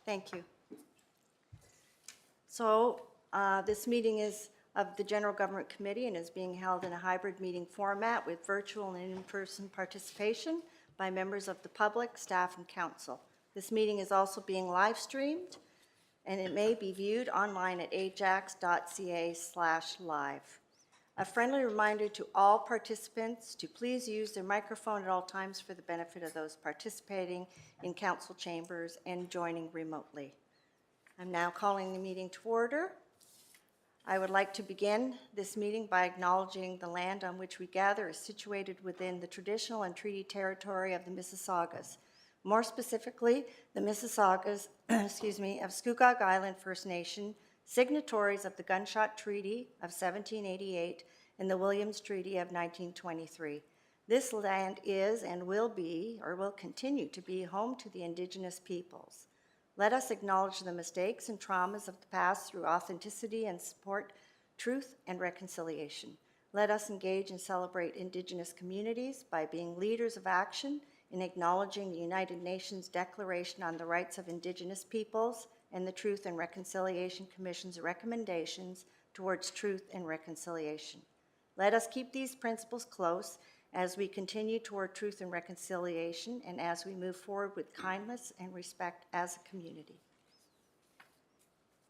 Thank you. So this meeting is of the General Government Committee and is being held in a hybrid meeting format with virtual and in-person participation by members of the public, staff, and council. This meeting is also being live streamed, and it may be viewed online at ajax.ca/live. A friendly reminder to all participants to please use their microphone at all times for the benefit of those participating in council chambers and joining remotely. I'm now calling the meeting to order. I would like to begin this meeting by acknowledging the land on which we gather is situated within the traditional and treaty territory of the Mississaugas. More specifically, the Mississaugas, of Scugog Island First Nation, signatories of the Gunshot Treaty of 1788 and the Williams Treaty of 1923. This land is and will be, or will continue to be, home to the Indigenous peoples. Let us acknowledge the mistakes and traumas of the past through authenticity and support truth and reconciliation. Let us engage and celebrate Indigenous communities by being leaders of action in acknowledging the United Nations Declaration on the Rights of Indigenous Peoples and the Truth and Reconciliation Commission's recommendations towards truth and reconciliation. Let us keep these principles close as we continue toward truth and reconciliation and as we move forward with kindness and respect as a community.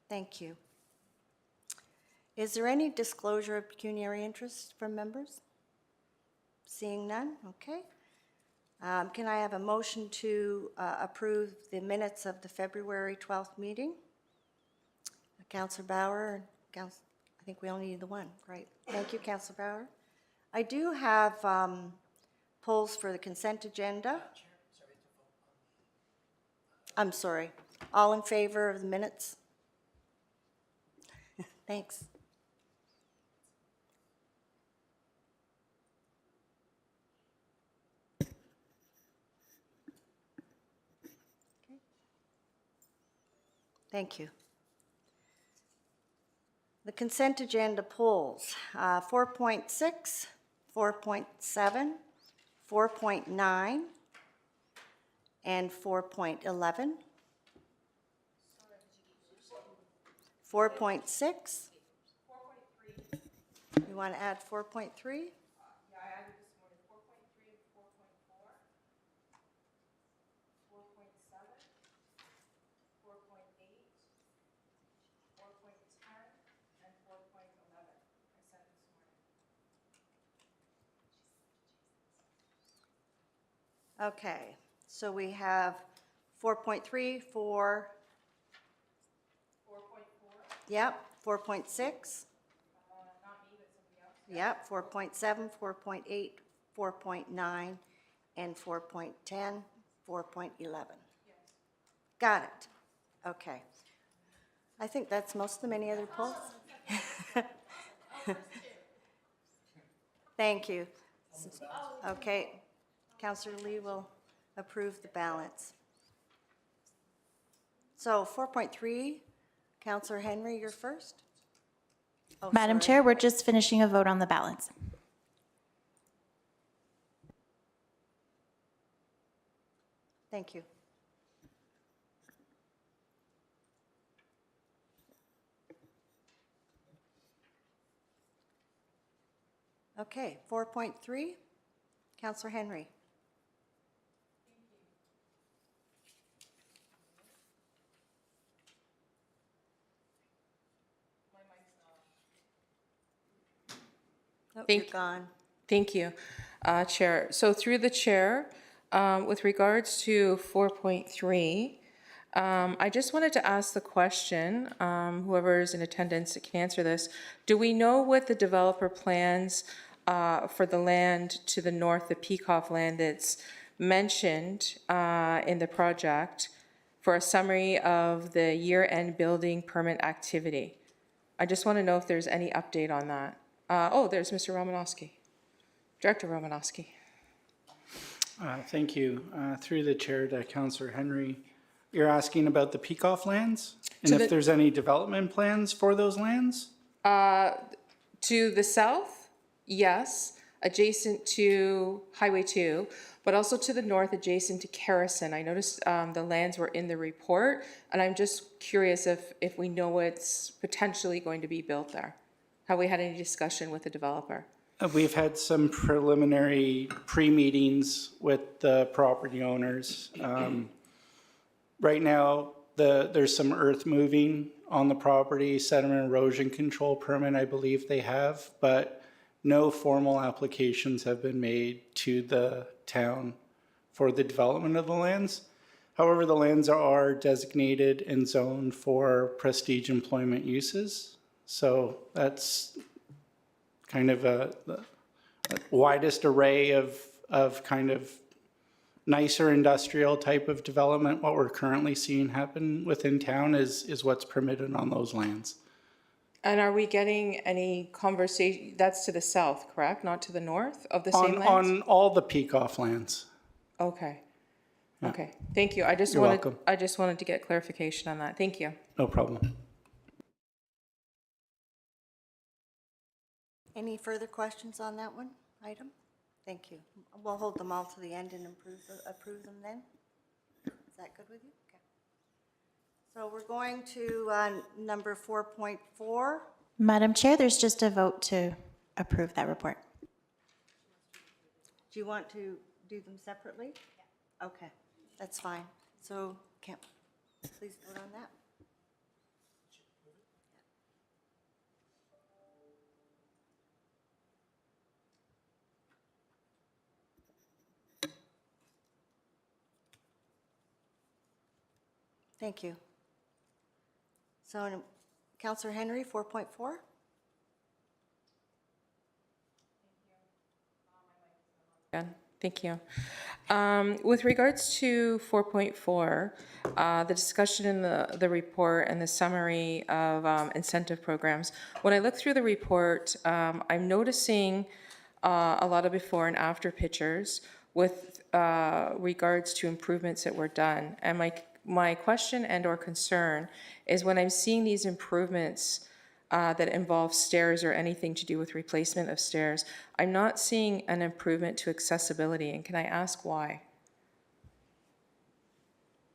Thank you. Is there any disclosure of pecuniary interest from members? Seeing none, okay. Can I have a motion to approve the minutes of the February 12th meeting? Councillor Bauer, I think we only need the one, great. Thank you, Councillor Bauer. I do have polls for the consent agenda. I'm sorry. All in favor of the minutes? Thanks. Okay. Thank you. The consent agenda polls, 4.6, 4.7, 4.9, and 4.11. 4.6. You want to add 4.3? Yeah, I added this morning 4.3 and 4.4, 4.7, 4.8, 4.10, and 4.11. I sent this morning. Okay, so we have 4.3, 4, 4.4, yep, 4.6, not me, but somebody else. yep, 4.7, 4.8, 4.9, and 4.10, 4.11. Yes. Got it. Okay. I think that's most of them. Any other polls? Thank you. Okay. Councillor Lee will approve the balance. So 4.3, Councillor Henry, you're first. Oh, Madam sorry. Chair, we're just finishing a vote on the balance. Thank you. Okay, 4.3, Councillor Henry. Oh, you're gone. Thank you, Chair. So through the Chair, with regards to 4.3, I just wanted to ask the question, whoever is in attendance can answer this. Do we know what the developer plans for the land to the north, the Peacock land that's mentioned in the project for a summary of the year-end building permit activity? I just want to know if there's any update on that. There's Mr. Romanowski, Director Romanowski. Thank you. Through the chair to Councillor Henry, you're asking about the Peacock lands and if there's any development plans for those lands? To the south, yes. adjacent to Highway 2, but also to the north adjacent to Carrison. I noticed the lands were in the report, and I'm just curious if we know what's potentially going to be built there. Have we had any discussion with the developer? We've had some preliminary pre-meetings with the property owners. Right now, there's some earth moving on the property, sediment erosion control permit, I believe they have, but no formal applications have been made to the town for the development of the lands. However, the lands are designated and zoned for prestige employment uses. So that's kind of the widest array of kind of nicer industrial type of development. What we're currently seeing happen within town is what's permitted on those lands. And are we getting any conversation, that's to the south, correct? Not to the north of the same lands? On all the peak-off lands. Okay. Okay, thank you. I just You're wanted, welcome. I just wanted to get clarification on that. Thank you. No problem. Any further questions on that one item? Thank you. We'll hold them all to the end and approve them then. Is that good with you? Okay. So we're going to number 4.4. Madam Chair, there's just a vote to approve that report. Do you want to do them separately? Yeah. Okay, that's fine. So, Kim, please vote on that. Thank you. So, Councillor Henry, 4.4? Again, thank you. With regards to 4.4, the discussion in the report and the summary of incentive programs, when I look through the report, I'm noticing a lot of before and after pictures with regards to improvements that were done. And my question and or concern is when I'm seeing these improvements that involve stairs or anything to do with replacement of stairs, I'm not seeing an improvement to accessibility. And can I ask why?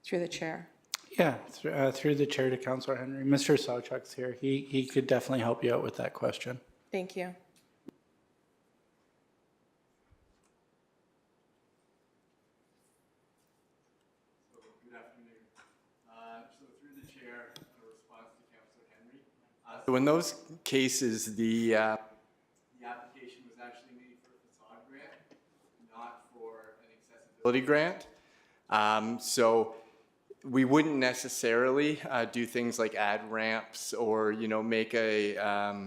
Through the chair. Yeah, through the chair to Councillor Henry. Mr. Sawchuk's here. He could definitely help you out with that question. Thank you. Good afternoon. So through the chair, a response to Councillor Henry. So in those cases, the application was actually made for a facade grant, not for an accessibility grant. So we wouldn't necessarily do things like add ramps or, you know, make a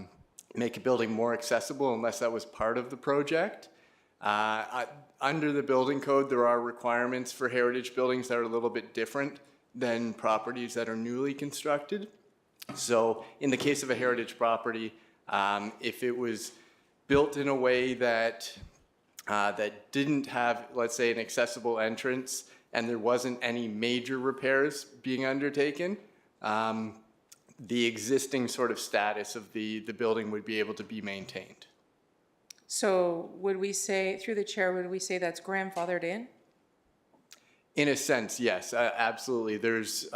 building more accessible unless that was part of the project. Under the building code, there are requirements for heritage buildings that are a little bit different than properties that are newly constructed. So in the case of a heritage property, if it was built in a way that didn't have, let's say, an accessible entrance and there wasn't any major repairs being undertaken, the existing sort of status of the building would be able to be maintained. So would we say, through the chair, would we say that's grandfathered in? In a sense, yes, absolutely. There's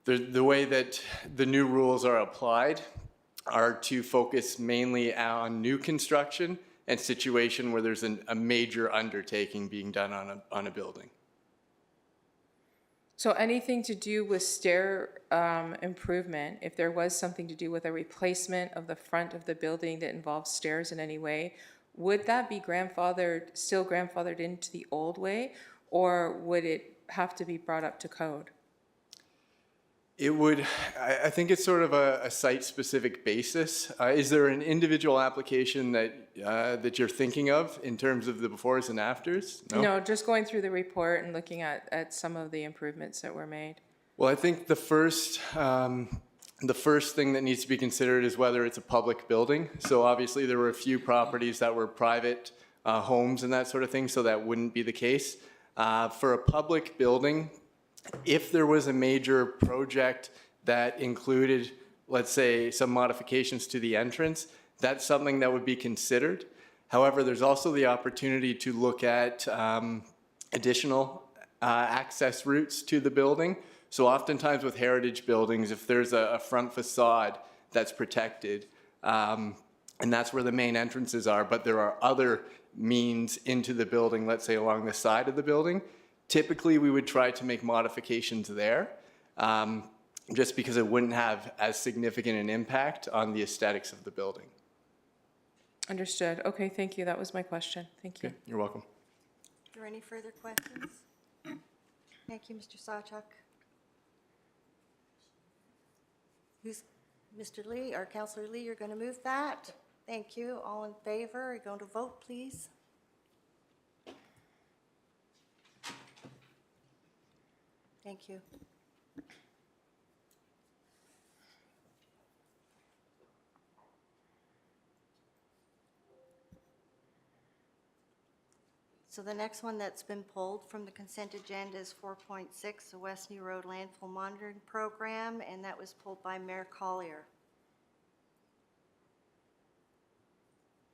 the way that the new rules are applied are to focus mainly on new construction and situation where there's a major undertaking being done on a building. So anything to do with stair improvement, if there was something to do with a replacement of the front of the building that involves stairs in any way, would that be still grandfathered into the old way, or would it have to be brought up to code? It would, I think it's sort of a site-specific basis. Is there an individual application that you're thinking of in terms of the befores and afters? No, just going through the report and looking at some of the improvements that were made. Well, I think the first thing that needs to be considered is whether it's a public building. So obviously there were a few properties that were private homes and that sort of thing, so that wouldn't be the case. For a public building, if there was a major project that included, let's say, some modifications to the entrance, that's something that would be considered. However, there's also the opportunity to look at additional access routes to the building. So oftentimes with heritage buildings, if there's a front facade that's protected, and that's where the main entrances are, but there are other means into the building, let's say along the side of the building, typically we would try to make modifications there, just because it wouldn't have as significant an impact on the aesthetics of the building. Understood. Okay, thank you. That was my question. Thank you. Okay, you're welcome. Are there any further questions? Thank you, Mr. Sawchuk. Who's, Mr. Lee, or Councillor Lee, you're going to move that? Thank you. All in favor? Are you going to vote, please? Thank you. So the next one that's been pulled from the consent agenda is 4.6, the West New Road Landfill Monitoring Program, and that was pulled by Mayor Collier.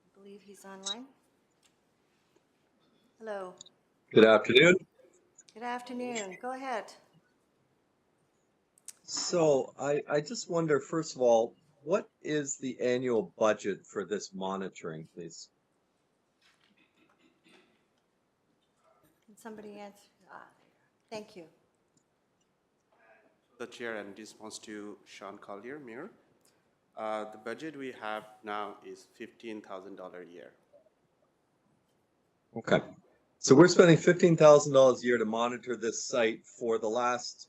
I believe he's online. Hello. Good afternoon. Good afternoon. Go ahead. So I just wonder, first of all, what is the annual budget for this monitoring, please? Can somebody answer? Thank you. The chair, and in response to Sean Collier, Mayor, the budget we have now is $15,000 a year. Okay. So we're spending $15,000 a year to monitor this site for the last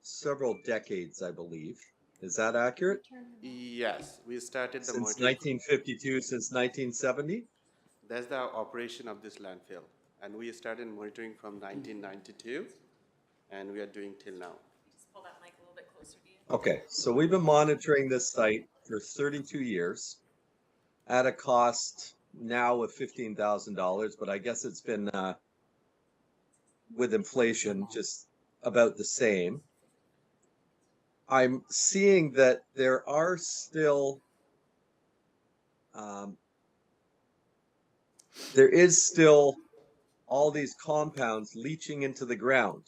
several decades, I believe. Is that accurate? Yes, we started the Since monitoring. 1952, since 1970? That's the operation of this landfill. And we started monitoring from 1992, and we are doing till now. Just pull that mic a little bit closer to you. Okay, so we've been monitoring this site for 32 years at a cost now of $15,000, but I guess it's been, with inflation, just about the same. I'm seeing that there are still, there is still all these compounds leaching into the ground.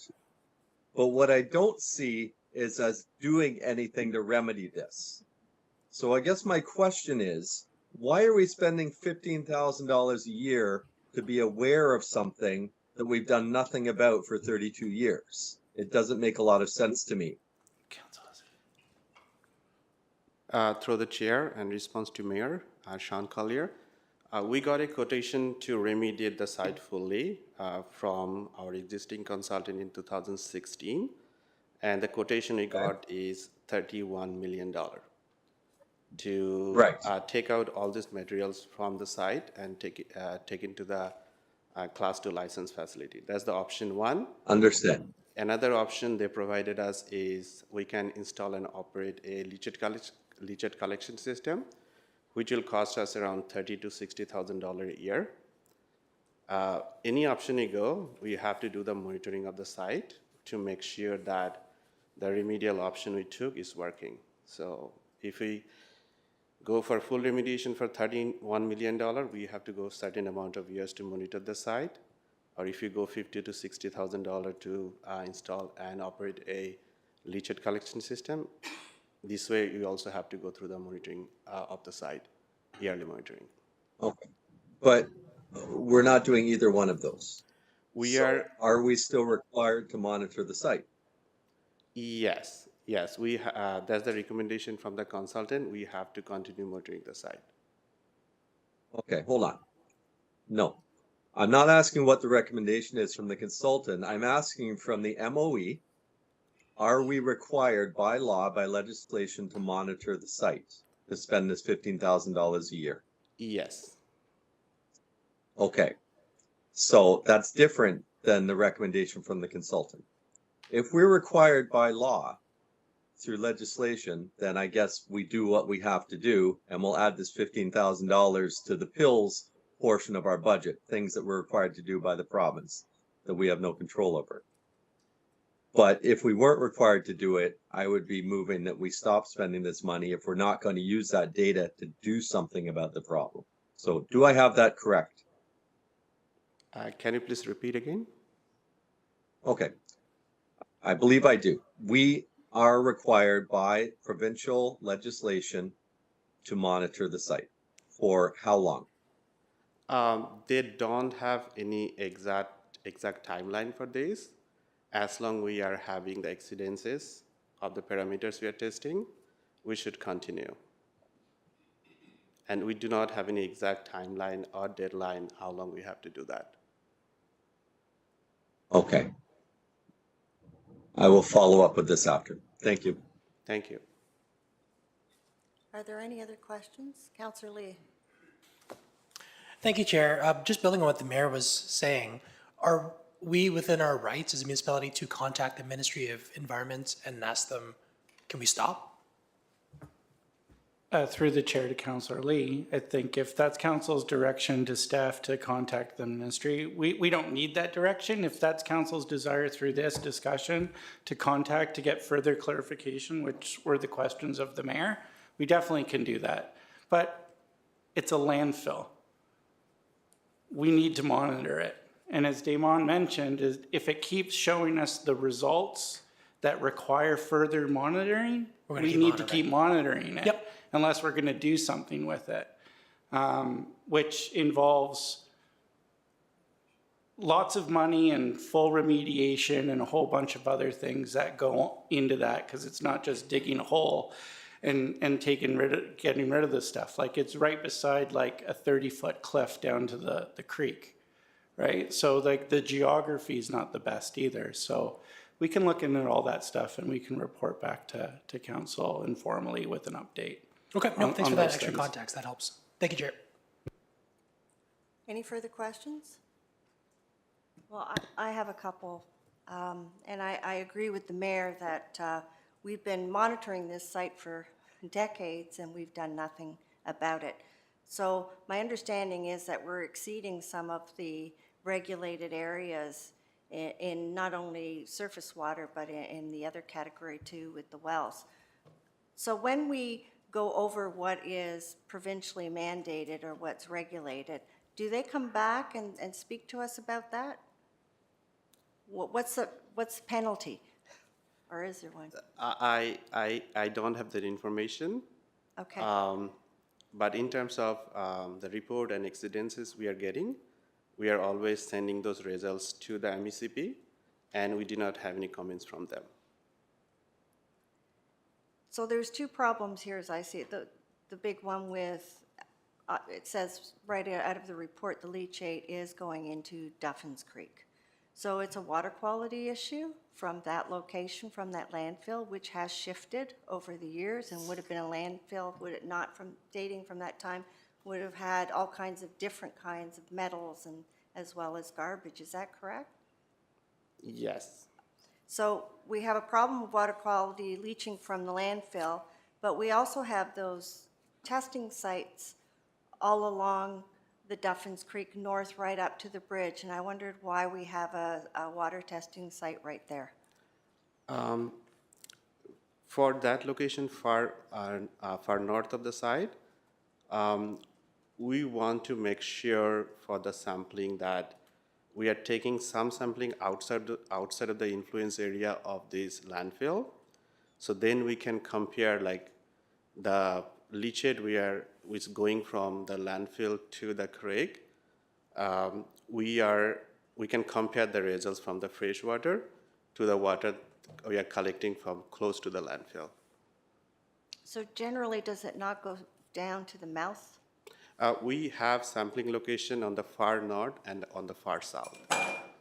But what I don't see is us doing anything to remedy this. So I guess my question is, why are we spending $15,000 a year to be aware of something that we've done nothing about for 32 years? It doesn't make a lot of sense to me. Through the chair, and response to Mayor Sean Collier, we got a quotation to remediate the site fully from our existing consultant in 2016, and the quotation we got is $31 million to take out all these materials from the site and take it to the Class 2 license facility. That's the option one. Understand. Another option they provided us is we can install and operate a leachate collection system, which will cost us around $30,000 to $60,000 a year. Any option you go, we have to do the monitoring of the site to make sure that the remedial option we took is working. So if we go for full remediation for $31 million, we have to go a certain amount of years to monitor the site. Or if you go $50,000 to $60,000 to install and operate a leachate collection system, this way you also have to go through the monitoring of the site, yearly monitoring. Okay. But we're not doing either one of those. Are we still required to monitor the site? Yes, that's the recommendation from the consultant. We have to continue monitoring the site. Okay, hold on. No, I'm not asking what the recommendation is from the consultant. I'm asking from the MOE, are we required by law, by legislation, to monitor the site, to spend this $15,000 a year? Yes. Okay, so that's different than the recommendation from the consultant. If we're required by law through legislation, then I guess we do what we have to do, and we'll add this $15,000 to the pills portion of our budget, things that we're required to do by the province that we have no control over. But if we weren't required to do it, I would be moving that we stop spending this money if we're not going to use that data to do something about the problem. So do I have that correct? Can you please repeat again? Okay. I believe I do. We are required by provincial legislation to monitor the site. For how long? They don't have any exact timeline for this. As long we are having the exceedances of the parameters we are testing, we should continue. And we do not have any exact timeline or deadline how long we have to do that. Okay. I will follow up with this after. Thank you. Thank you. Are there any other questions? Councillor Lee? Thank you, Chair. Just building on what the mayor was saying, are we within our rights as a municipality to contact the Ministry of Environment and ask them, can we stop? Through the chair to Councillor Lee, I think if that's council's direction to staff to contact the ministry, we don't need that direction. If that's council's desire through this discussion to contact to get further clarification, which were the questions of the mayor, we definitely can do that. But it's a landfill. We need to monitor it. And as Damon mentioned, is if it keeps showing us the results that require further monitoring, We're gonna we keep need to keep monitoring it. Yep. Unless we're going to do something with it, which involves lots of money and full remediation and a whole bunch of other things that go into that, because it's not just digging a hole and getting rid of the stuff. Like, it's right beside like a 30-foot cliff down to the creek, right? So like the geography is not the best either. So we can look into all that stuff and we can report back to council informally with an update. Okay, no, on thanks for that those extra things. context. That helps. Thank you, Chair. Any further questions? Well, I have a couple, and I agree with the mayor that we've been monitoring this site for decades and we've done nothing about it. So my understanding is that we're exceeding some of the regulated areas in not only surface water, but in the other category too with the wells. So when we go over what is provincially mandated or what's regulated, do they come back and speak to us about that? What's the penalty? Or is there one? I don't have that information. Okay, But in terms of the report and exceedances we are getting, we are always sending those results to the MECP, and we do not have any comments from them. so there's two problems here as I see it. The big one with, it says right out of the report, the leachate is going into Duffins Creek. So it's a water quality issue from that location, from that landfill, which has shifted over the years and would have been a landfill, would it not, from dating from that time, would have had all kinds of different kinds of metals and as well as garbage. Is that correct? Yes. So we have a problem with water quality leaching from the landfill, but we also have those testing sites all along the Duffins Creek North right up to the bridge, and I wondered why we have a water testing site right there. For that location far north of the site, we want to make sure for the sampling that we are taking some sampling outside of the influence area of this landfill. So then we can compare like the leachate which is going from the landfill to the creek. We can compare the results from the fresh water to the water we are collecting from close to the landfill. So generally, does it not go down to the mouth? We have sampling location on the far north and on the far south.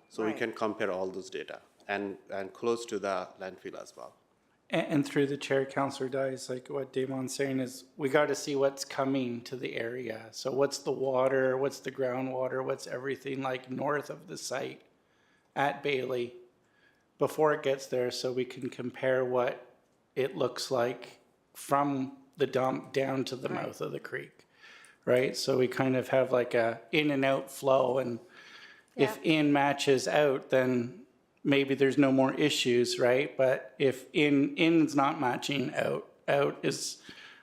So we Right. can compare all those data and close to the landfill as well. And through the chair, Councillor Dice, like what Damon's saying is, we got to see what's coming to the area. So what's the water, what's the groundwater, what's everything like north of the site at Bailey before it gets there, so we can compare what it looks like from the dump down to the mouth of the creek, right? So we kind of have like a in and out flow, and if in matches out, then maybe there's no more issues, right? But if in's not matching out is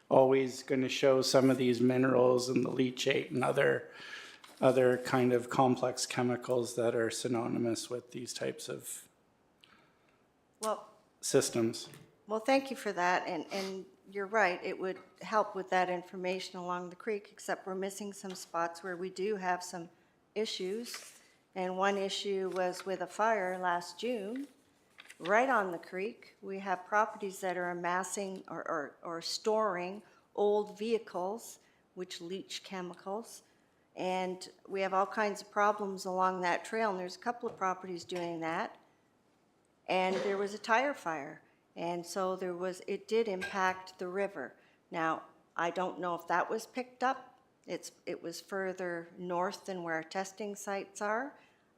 always going to show some of these minerals and the leachate and other kind of complex chemicals that are synonymous with these types of Well, systems. well, thank you for that, and you're right, it would help with that information along the creek, except we're missing some spots where we do have some issues. And one issue was with a fire last June, right on the creek. We have properties that are amassing or storing old vehicles, which leach chemicals. And we have all kinds of problems along that trail, and there's a couple of properties doing that. And there was a tire fire, and so it did impact the river. Now, I don't know if that was picked up. It was further north than where our testing sites are.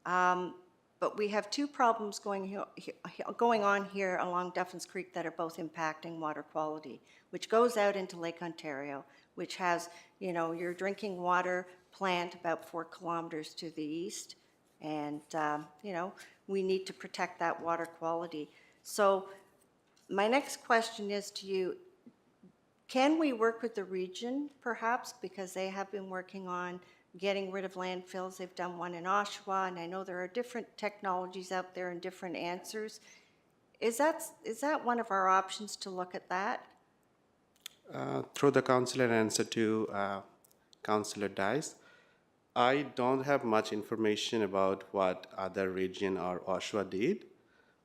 But we have two problems going on here along Duffins Creek that are both impacting water quality, which goes out into Lake Ontario, which has, your drinking water plant about 4 kilometers to the east. And, we need to protect that water quality. So my next question is to you, can we work with the region perhaps, because they have been working on getting rid of landfills? They've done one in Oshawa, and I know there are different technologies out there and different answers. Is that one of our options to look at that? Through the councillor answer to Councillor Dice, I don't have much information about what other region or Oshawa did.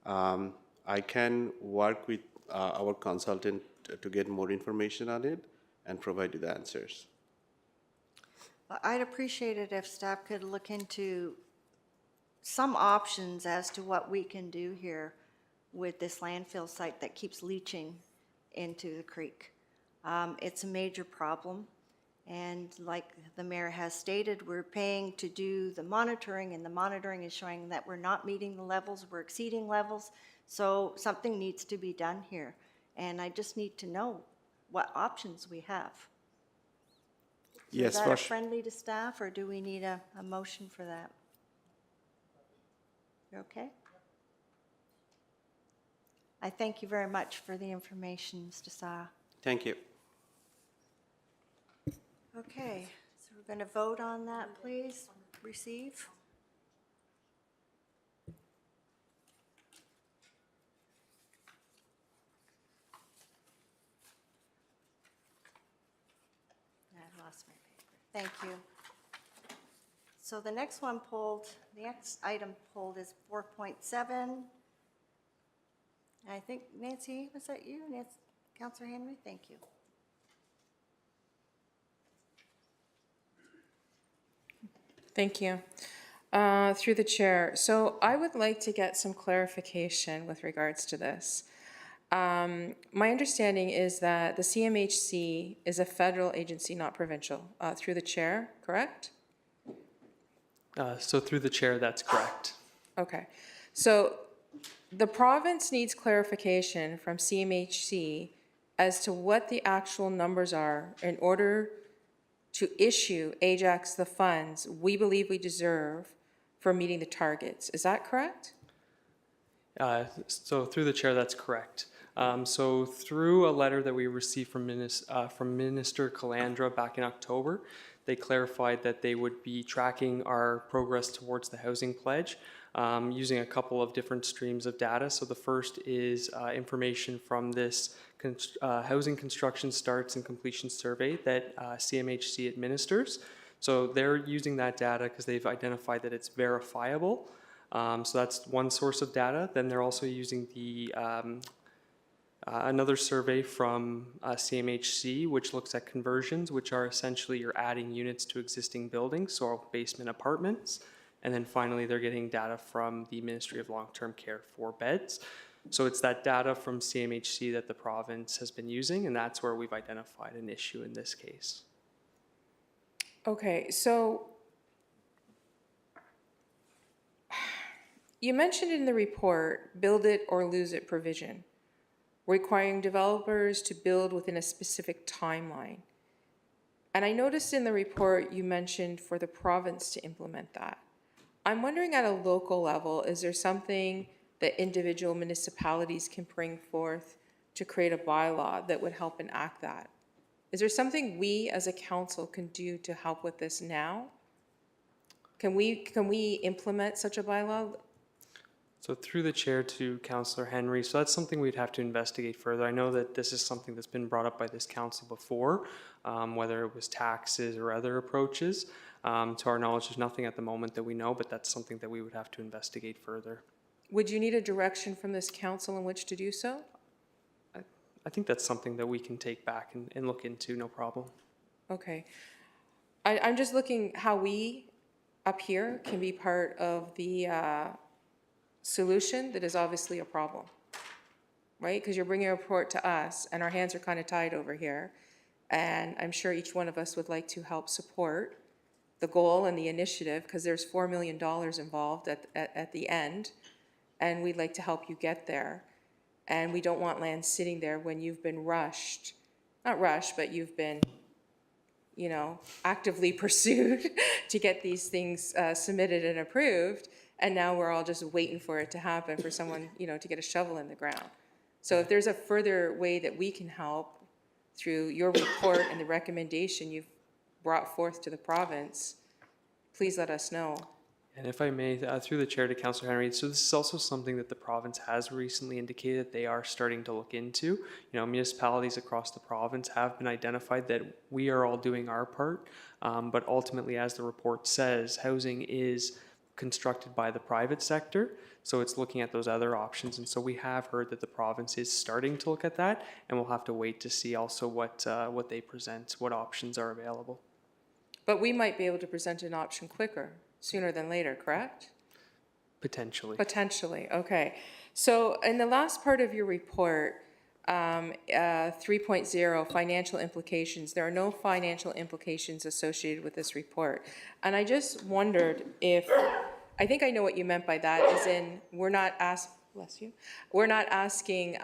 I can work with our consultant to get more information on it and provide you the answers. I'd appreciate it if staff could look into some options as to what we can do here with this landfill site that keeps leaching into the creek. It's a major problem, and like the mayor has stated, we're paying to do the monitoring, and the monitoring is showing that we're not meeting the levels, we're exceeding levels, so something needs to be done here. And I just need to know what options we have. Yes, Is that for a friendly to staff, or do we need a motion for that? You okay? I thank you very much for the information, Mr. Sa. Thank you. Okay, so we're going to vote on that, please. Receive. I lost my paper. Thank you. So the next one pulled, the next item pulled is 4.7. I think, Nancy, was that you? Councillor Henry? Thank you. Thank you. Through the chair. So I would like to get some clarification with regards to this. My understanding is that the CMHC is a federal agency, not provincial, through the chair, correct? So through the chair, that's correct. Okay. So the province needs clarification from CMHC as to what the actual numbers are in order to issue Ajax the funds we believe we deserve for meeting the targets. Is that correct? So through the chair, that's correct. So through a letter that we received from Minister Calandra back in October, they clarified that they would be tracking our progress towards the housing pledge using a couple of different streams of data. So the first is information from this housing construction starts and completion survey that CMHC administers. So they're using that data because they've identified that it's verifiable. So that's one source of data. Then they're also using the another survey from CMHC, which looks at conversions, which are essentially you're adding units to existing buildings, so basement apartments. And then finally, they're getting data from the Ministry of Long-Term Care for beds. So it's that data from CMHC that the province has been using, and that's where we've identified an issue in this case. Okay, so you mentioned in the report, build it or lose it provision, requiring developers to build within a specific timeline. And I noticed in the report you mentioned for the province to implement that. I'm wondering at a local level, is there something that individual municipalities can bring forth to create a bylaw that would help enact that? Is there something we as a council can do to help with this now? Can we implement such a bylaw? So through the chair to Councillor Henry, so that's something we'd have to investigate further. I know that this is something that's been brought up by this council before, whether it was taxes or other approaches. To our knowledge, there's nothing at the moment that we know, but that's something that we would have to investigate further. Would you need a direction from this council in which to do so? I think that's something that we can take back and look into, no problem. Okay. I'm just looking how we up here can be part of the solution that is obviously a problem, right? Because you're bringing a report to us and our hands are kind of tied over here. And I'm sure each one of us would like to help support the goal and the initiative because there's $4 million involved at the end. And we'd like to help you get there. And we don't want land sitting there when you've been rushed, not rushed, but you've been, you know, actively pursued to get these things submitted and approved. And now we're all just waiting for it to happen for someone, you know, to get a shovel in the ground. So if there's a further way that we can help through your report and the recommendation you've brought forth to the province, please let us know. And if I may, through the chair to Councillor Henry, so this is also something that the province has recently indicated they are starting to look into. You know, municipalities across the province have been identified that we are all doing our part, but ultimately, as the report says, housing is constructed by the private sector, so it's looking at those other options. And so we have heard that the province is starting to look at that, and we'll have to wait to see also what they present, what options are available. But we might be able to present an option quicker, sooner than later, correct? Potentially. Potentially, okay. So in the last part of your report, 3.0, financial implications, there are no financial implications associated with this report. And I just wondered if, I think I know what you meant by that, as in, we're not bless you, we're not asking,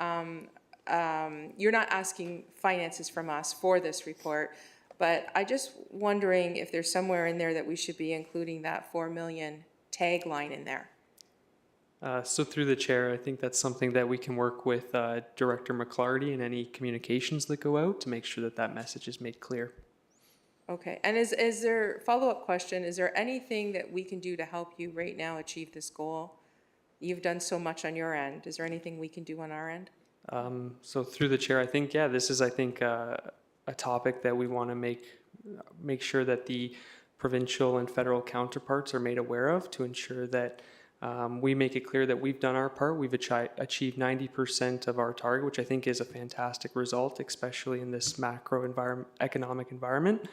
you're not asking finances from us for this report, but I just wondering if there's somewhere in there that we should be including that 4 million tagline in there. So through the chair, I think that's something that we can work with Director McClarty and any communications that go out to make sure that that message is made clear. Okay, and is there, follow-up question, is there anything that we can do to help you right now achieve this goal? You've done so much on your end. Is there anything we can do on our end? So through the chair, I think, yeah, this is, I think, a topic that we want to make sure that the provincial and federal counterparts are made aware of to ensure that we make it clear that we've done our part. We've achieved 90% of our target, which I think is a fantastic result, especially in this economic environment.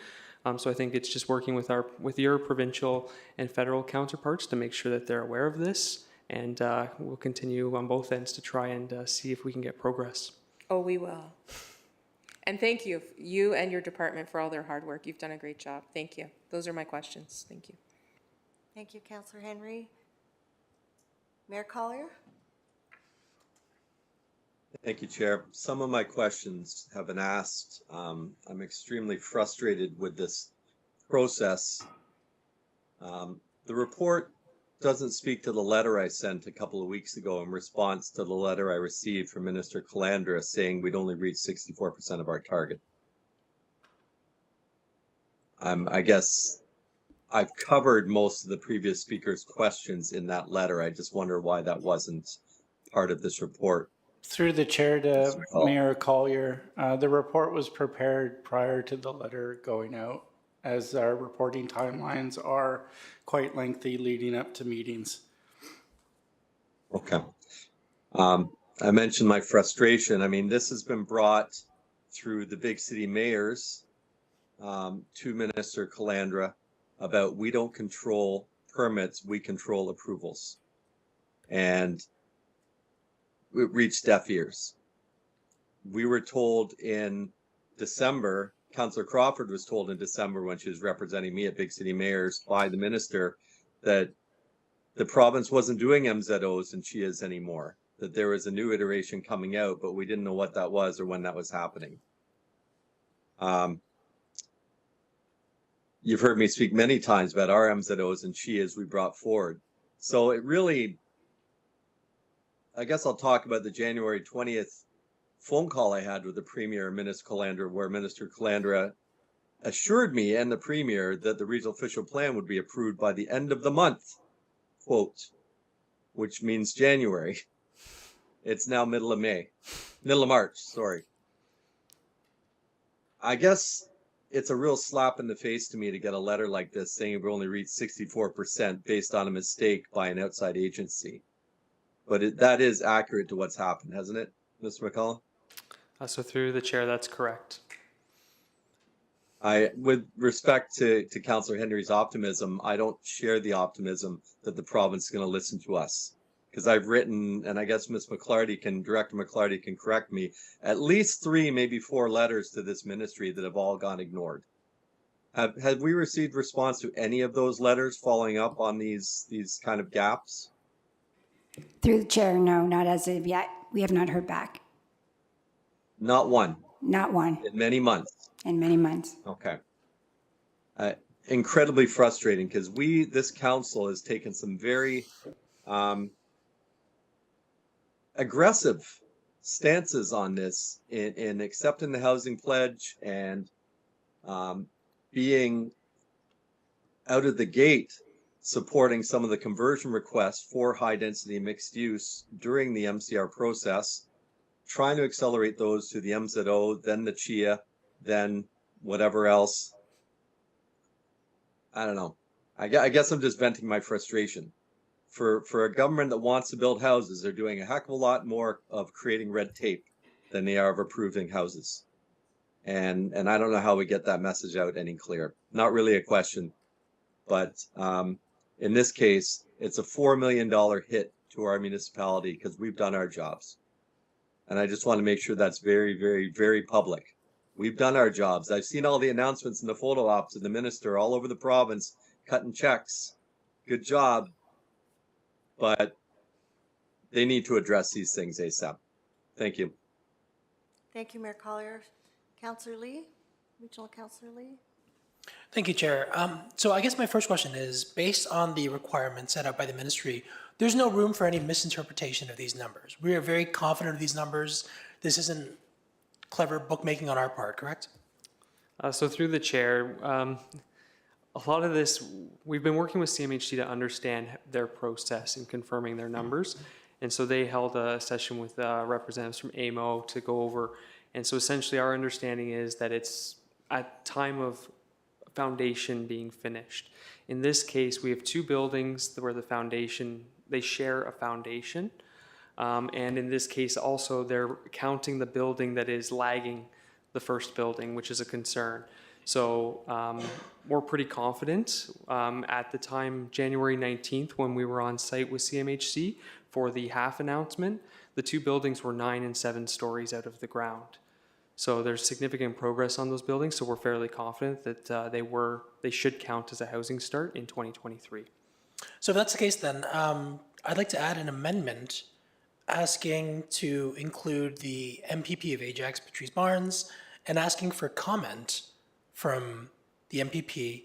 So I think it's just working with your provincial and federal counterparts to make sure that they're aware of this, and we'll continue on both ends to try and see if we can get progress. Oh, we will. And thank you, you and your department, for all their hard work. You've done a great job. Thank you. Those are my questions. Thank you. Thank you, Councillor Henry. Mayor Collier? Thank you, Chair. Some of my questions have been asked. I'm extremely frustrated with this process. The report doesn't speak to the letter I sent a couple of weeks ago in response to the letter I received from Minister Calandra saying we'd only reached 64% of our target. I guess I've covered most of the previous speaker's questions in that letter. I just wonder why that wasn't part of this report. Through the chair to Mayor Collier, the report was prepared prior to the letter going out, as our reporting timelines are quite lengthy leading up to meetings. Okay. I mentioned my frustration. I mean, this has been brought through the big city mayors to Minister Calandra about we don't control permits, we control approvals. And it reached deaf ears. We were told in December, Councillor Crawford was told in December when she was representing me at Big City Mayors by the minister that the province wasn't doing MZOs and CHIAs anymore, that there was a new iteration coming out, but we didn't know what that was or when that was happening. You've heard me speak many times about our MZOs and CHIAs we brought forward. So it really, I guess I'll talk about the January 20th phone call I had with the Premier and Minister Calandra, where Minister Calandra assured me and the Premier that the regional official plan would be approved by the end of the month, quote, which means January. It's now middle of March, sorry. I guess it's a real slap in the face to me to get a letter like this saying we only reached 64% based on a mistake by an outside agency. But that is accurate to what's happened, hasn't it, Mr. McCullough? So through the chair, that's correct. With respect to Councillor Henry's optimism, I don't share the optimism that the province is going to listen to us. Because I've written, and I guess Director McClarty can correct me, at least 3, maybe 4 letters to this ministry that have all gone ignored. Have we received response to any of those letters following up on these kind of gaps? Through the chair, no, not as of yet. We have not heard back. Not one. Not one In many months. in many months. Okay. Incredibly frustrating because this council has taken some very aggressive stances on this in accepting the housing pledge and being out of the gate supporting some of the conversion requests for high density mixed use during the MCR process, trying to accelerate those to the MZO, then the CHIA, then whatever else. I don't know. I guess I'm just venting my frustration. For a government that wants to build houses, they're doing a heck of a lot more of creating red tape than they are of approving houses. And I don't know how we get that message out any clearer. Not really a question, but in this case, it's a $4 million hit to our municipality because we've done our jobs. And I just want to make sure that's very, very, very public. We've done our jobs. I've seen all the announcements and the photo ops of the minister all over the province cutting checks. Good job. But they need to address these things ASAP. Thank you. Thank you, Mayor Collier. Councillor Lee, Regional Councillor Lee. Thank you, Chair. So I guess my first question is, based on the requirements set out by the ministry, there's no room for any misinterpretation of these numbers. We are very confident of these numbers. This isn't clever bookmaking on our part, correct? So through the chair, a lot of this, we've been working with CMHC to understand their process in confirming their numbers. And so they held a session with representatives from AMO to go over. And so essentially our understanding is that it's at time of foundation being finished. In this case, we have 2 buildings where the foundation, they share a foundation. And in this case also, they're counting the building that is lagging the first building, which is a concern. So we're pretty confident. At the time, January 19th, when we were on site with CMHC for the half announcement, the 2 buildings were 9 and 7 stories out of the ground. So there's significant progress on those buildings, so we're fairly confident that they should count as a housing start in 2023. So if that's the case, then I'd like to add an amendment asking to include the MPP of Ajax, Patrice Barnes, and asking for comment from the MPP.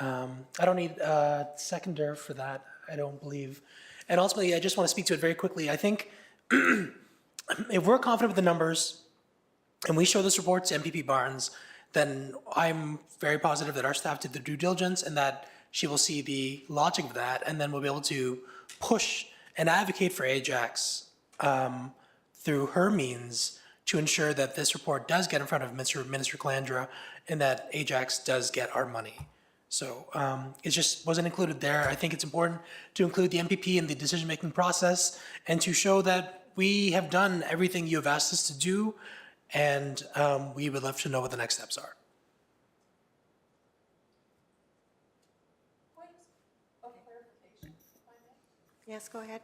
I don't need a seconder for that, I don't believe. And ultimately, I just want to speak to it very quickly. I think if we're confident with the numbers and we show this report to MPP Barnes, then I'm very positive that our staff did the due diligence and that she will see the logic of that, and then we'll be able to push and advocate for Ajax through her means to ensure that this report does get in front of Minister Calandra and that Ajax does get our money. So it just wasn't included there. I think it's important to include the MPP in the decision-making process and to show that we have done everything you have asked us to do, and we would love to know what the next steps are. Yes, go ahead.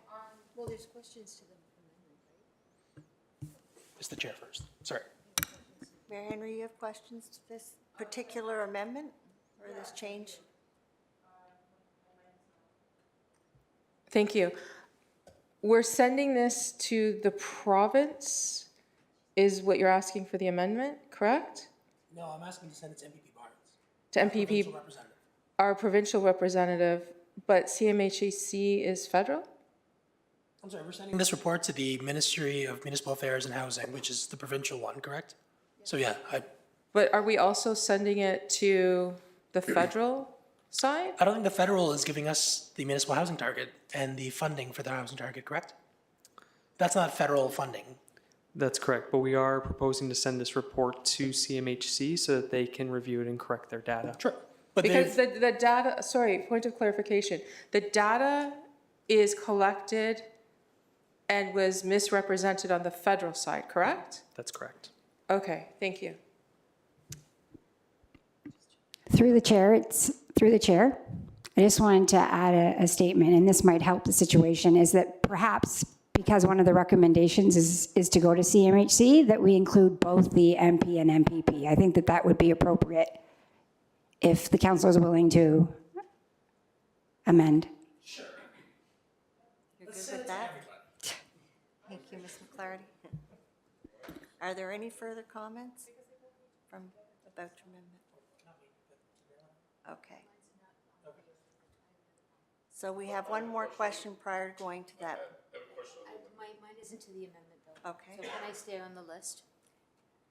Well, there's questions to the amendment, right? It's the chair first. Sorry. Mayor Henry, you have questions to this particular amendment or this change? Thank you. We're sending this to the province, is what you're asking for the amendment, correct? No, I'm asking to send it to MPP Barnes. To MPP, Representative. our provincial representative, but CMHC is federal? I'm sorry, we're sending this report to the Ministry of Municipal Affairs and Housing, which is the provincial one, correct? So yeah, But are we also sending it to the federal side? I don't think the federal is giving us the municipal housing target and the funding for the housing target, correct? That's not federal funding. That's correct, but we are proposing to send this report to CMHC so that they can review it and correct their data. Sure. But Because they've, the data, sorry, point of clarification, the data is collected and was misrepresented on the federal side, correct? That's correct. Okay, thank you. Through the chair, I just wanted to add a statement, and this might help the situation, is that perhaps because one of the recommendations is to go to CMHC, that we include both the MP and MPP. I think that that would be appropriate if the council is willing to amend. You're good with that? Thank you, Ms. McClarty. Are there any further comments about your amendment? Okay. So we have one more question prior to going to that. Mine isn't to the amendment, though. Okay. So can I stay on the list?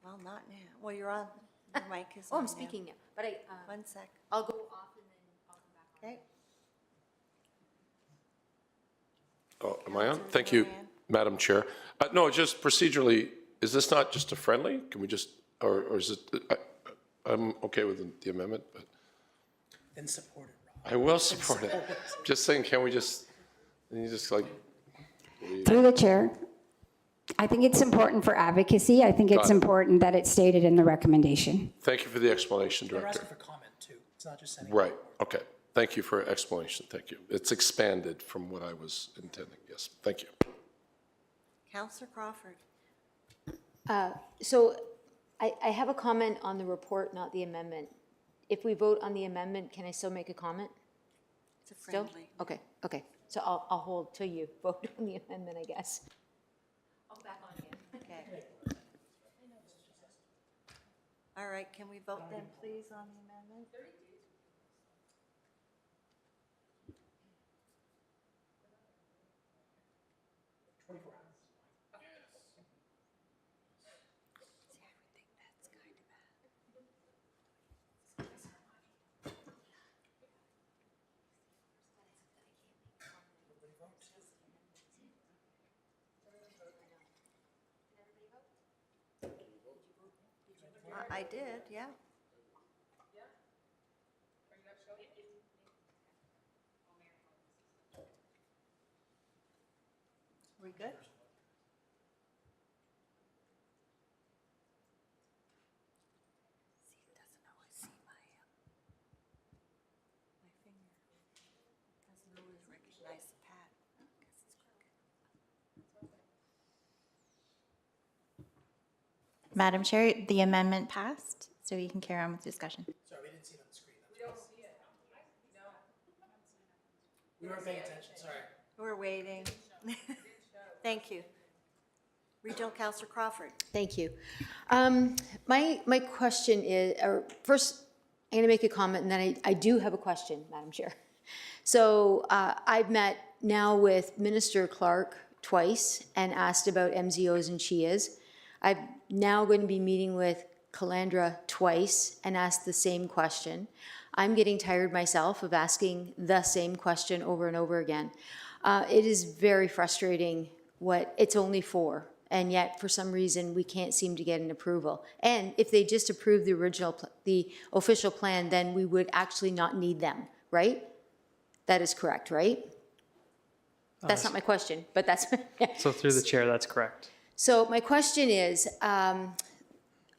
Well, not now. Well, you're on, your mic is Oh, on I'm now. speaking now, but I, 1 sec. I'll go off and then I'll come back on. Okay. Oh, am I on? Councilor Thank you, Moran. Madam Chair. No, just procedurally, is this not just a friendly? Can we just, or is it, I'm okay with the amendment, but then support it, Rob. I will support it. Just saying, can we just, you just like, Through the chair, I think it's important for advocacy. I think it's Got it. important that it's stated in the recommendation. thank you for the explanation, They're Director. asking for comment too. It's not just sending. Right, okay. Thank you for explanation, thank you. It's expanded from what I was intending, yes, thank you. Councilor Crawford. So I have a comment on the report, not the amendment. If we vote on the amendment, can I still make a comment? It's a Still? friendly. Okay. So I'll hold till you vote on the amendment, I guess. I'll back on again. Okay. All right, can we vote then, please, on the amendment? I did, yeah. We good? See, it doesn't always see my finger. Doesn't always recognize the pad. I guess it's crooked. Madam Chair, the amendment passed, so you can carry on with discussion. Sorry, we didn't see it on the screen. We don't see it. No. We weren't paying attention, sorry. We're waiting. Thank you. Regional Councilor Crawford. Thank you. My question is, or first, I'm going to make a comment, and then I do have a question, Madam Chair. So I've met now with Minister Clark twice and asked about MZOs and CHIAs. I'm now going to be meeting with Calandra twice and asked the same question. I'm getting tired myself of asking the same question over and over again. It is very frustrating what it's only for, and yet for some reason we can't seem to get an approval. And if they just approved the original, the official plan, then we would actually not need them, right? That is correct, right? That's not my question, but that's. So through the chair, that's correct. So my question is, my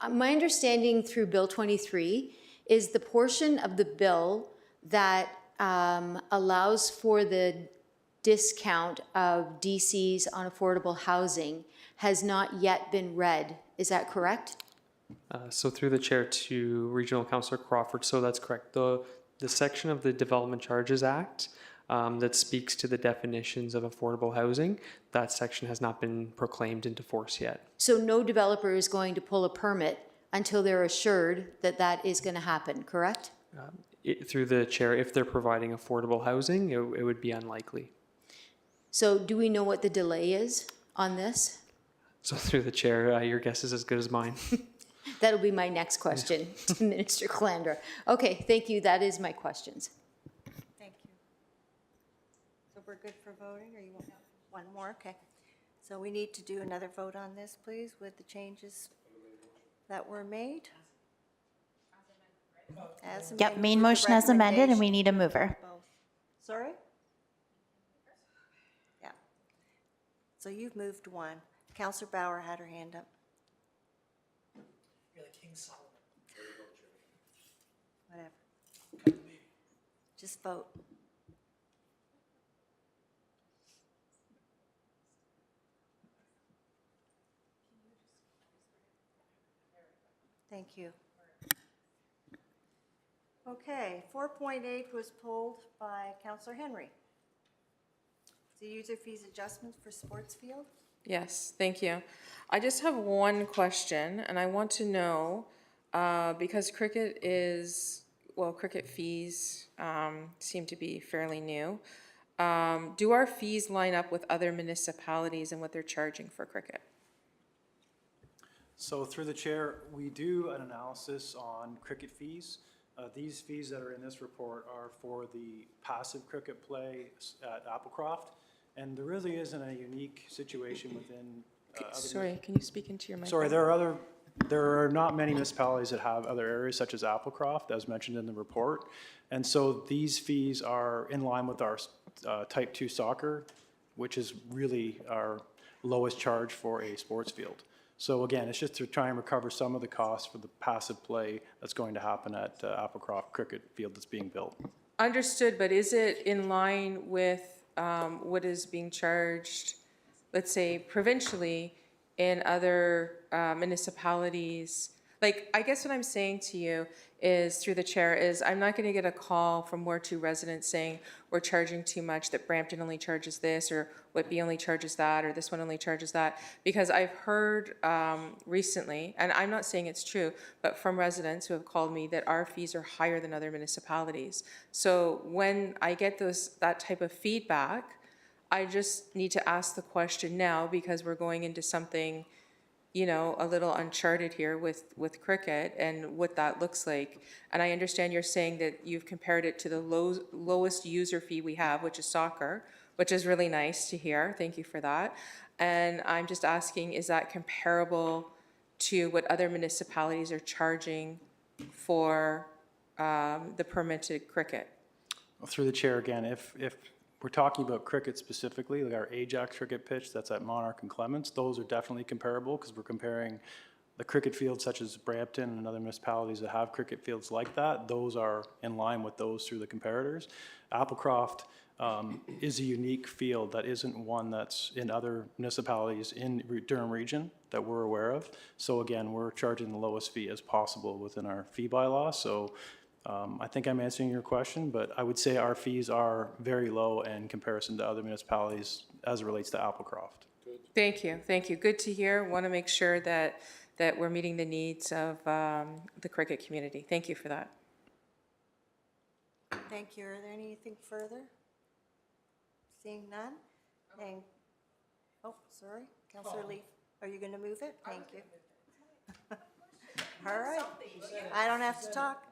understanding through Bill 23 is the portion of the bill that allows for the discount of DCs on affordable housing has not yet been read. Is that correct? So through the chair to Regional Councilor Crawford, so that's correct. The section of the Development Charges Act that speaks to the definitions of affordable housing, that section has not been proclaimed into force yet. So no developer is going to pull a permit until they're assured that that is going to happen, correct? Through the chair, if they're providing affordable housing, it would be unlikely. So do we know what the delay is on this? So through the chair, your guess is as good as mine. That'll be my next question to Minister Calandra. Okay, thank you. That is my questions. Thank you. So we're good for voting, or you want one more? Okay. So we need to do another vote on this, please, with the changes that were made. As Yep, amended main with the motion as amended, and we recommendation. need a mover. Both. Sorry? Yeah. So you've moved one. Counselor Bauer had her hand up. You're like King Solomon. Whatever. Just vote. Thank you. Okay, 4.8 was pulled by Counselor Henry. The user fees adjustments for sports field? Yes, thank you. I just have one question, and I want to know, because cricket fees seem to be fairly new. Do our fees line up with other municipalities and what they're charging for cricket? So through the chair, we do an analysis on cricket fees. These fees that are in this report are for the passive cricket play at Applecroft. And there really isn't a unique situation within. Sorry, can you speak into your microphone? Sorry, there are not many municipalities that have other areas such as Applecroft, as mentioned in the report. And so these fees are in line with our type 2 soccer, which is really our lowest charge for a sports field. So again, it's just to try and recover some of the costs for the passive play that's going to happen at Applecroft cricket field that's being built. Understood, but is it in line with what is being charged, let's say provincially, in other municipalities? Like, I guess what I'm saying to you is, through the chair, is I'm not going to get a call from Ward 2 residents saying we're charging too much, that Brampton only charges this, or Whitby only charges that, or this one only charges that. Because I've heard recently, and I'm not saying it's true, but from residents who have called me, that our fees are higher than other municipalities. So when I get that type of feedback, I just need to ask the question now, because we're going into something, you know, a little uncharted here with cricket and what that looks like. And I understand you're saying that you've compared it to the lowest user fee we have, which is soccer, which is really nice to hear. Thank you for that. And I'm just asking, is that comparable to what other municipalities are charging for the permitted cricket? Through the chair again, if we're talking about cricket specifically, like our Ajax cricket pitch that's at Monarch and Clements, those are definitely comparable, because we're comparing the cricket fields such as Brampton and other municipalities that have cricket fields like that. Those are in line with those through the comparators. Applecroft is a unique field that isn't one that's in other municipalities in Durham region that we're aware of. So again, we're charging the lowest fee as possible within our fee bylaw. So I think I'm answering your question, but I would say our fees are very low in comparison to other municipalities as it relates to Applecroft. Thank you, thank you. Good to hear. Want to make sure that we're meeting the needs of the cricket community. Thank you for that. Thank you. Are there anything further? Seeing none? Oh, sorry, Counselor Leaf, are you going to move it? Thank you. All right, I don't have to talk.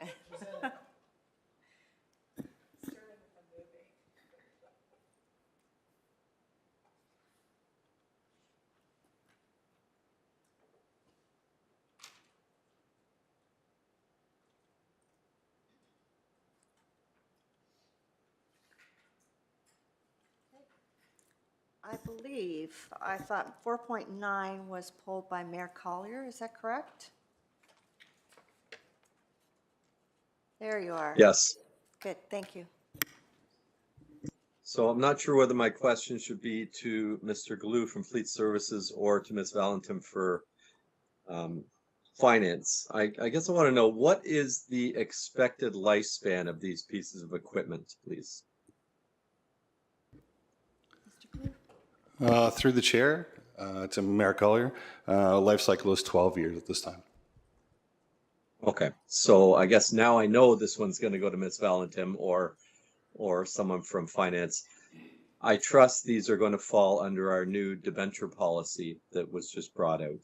I thought 4.9 was pulled by Mayor Collier, is that correct? There you are. Yes. Good, thank you. So I'm not sure whether my question should be to Mr. Galoo from Fleet Services or to Ms. Valentin for finance. I guess I want to know, what is the expected lifespan of these pieces of equipment, please? Through the chair, to Mayor Collier, life cycle is 12 years at this time. Okay, so I guess now I know this one's going to go to Ms. Valentin or someone from finance. I trust these are going to fall under our new debenture policy that was just brought out.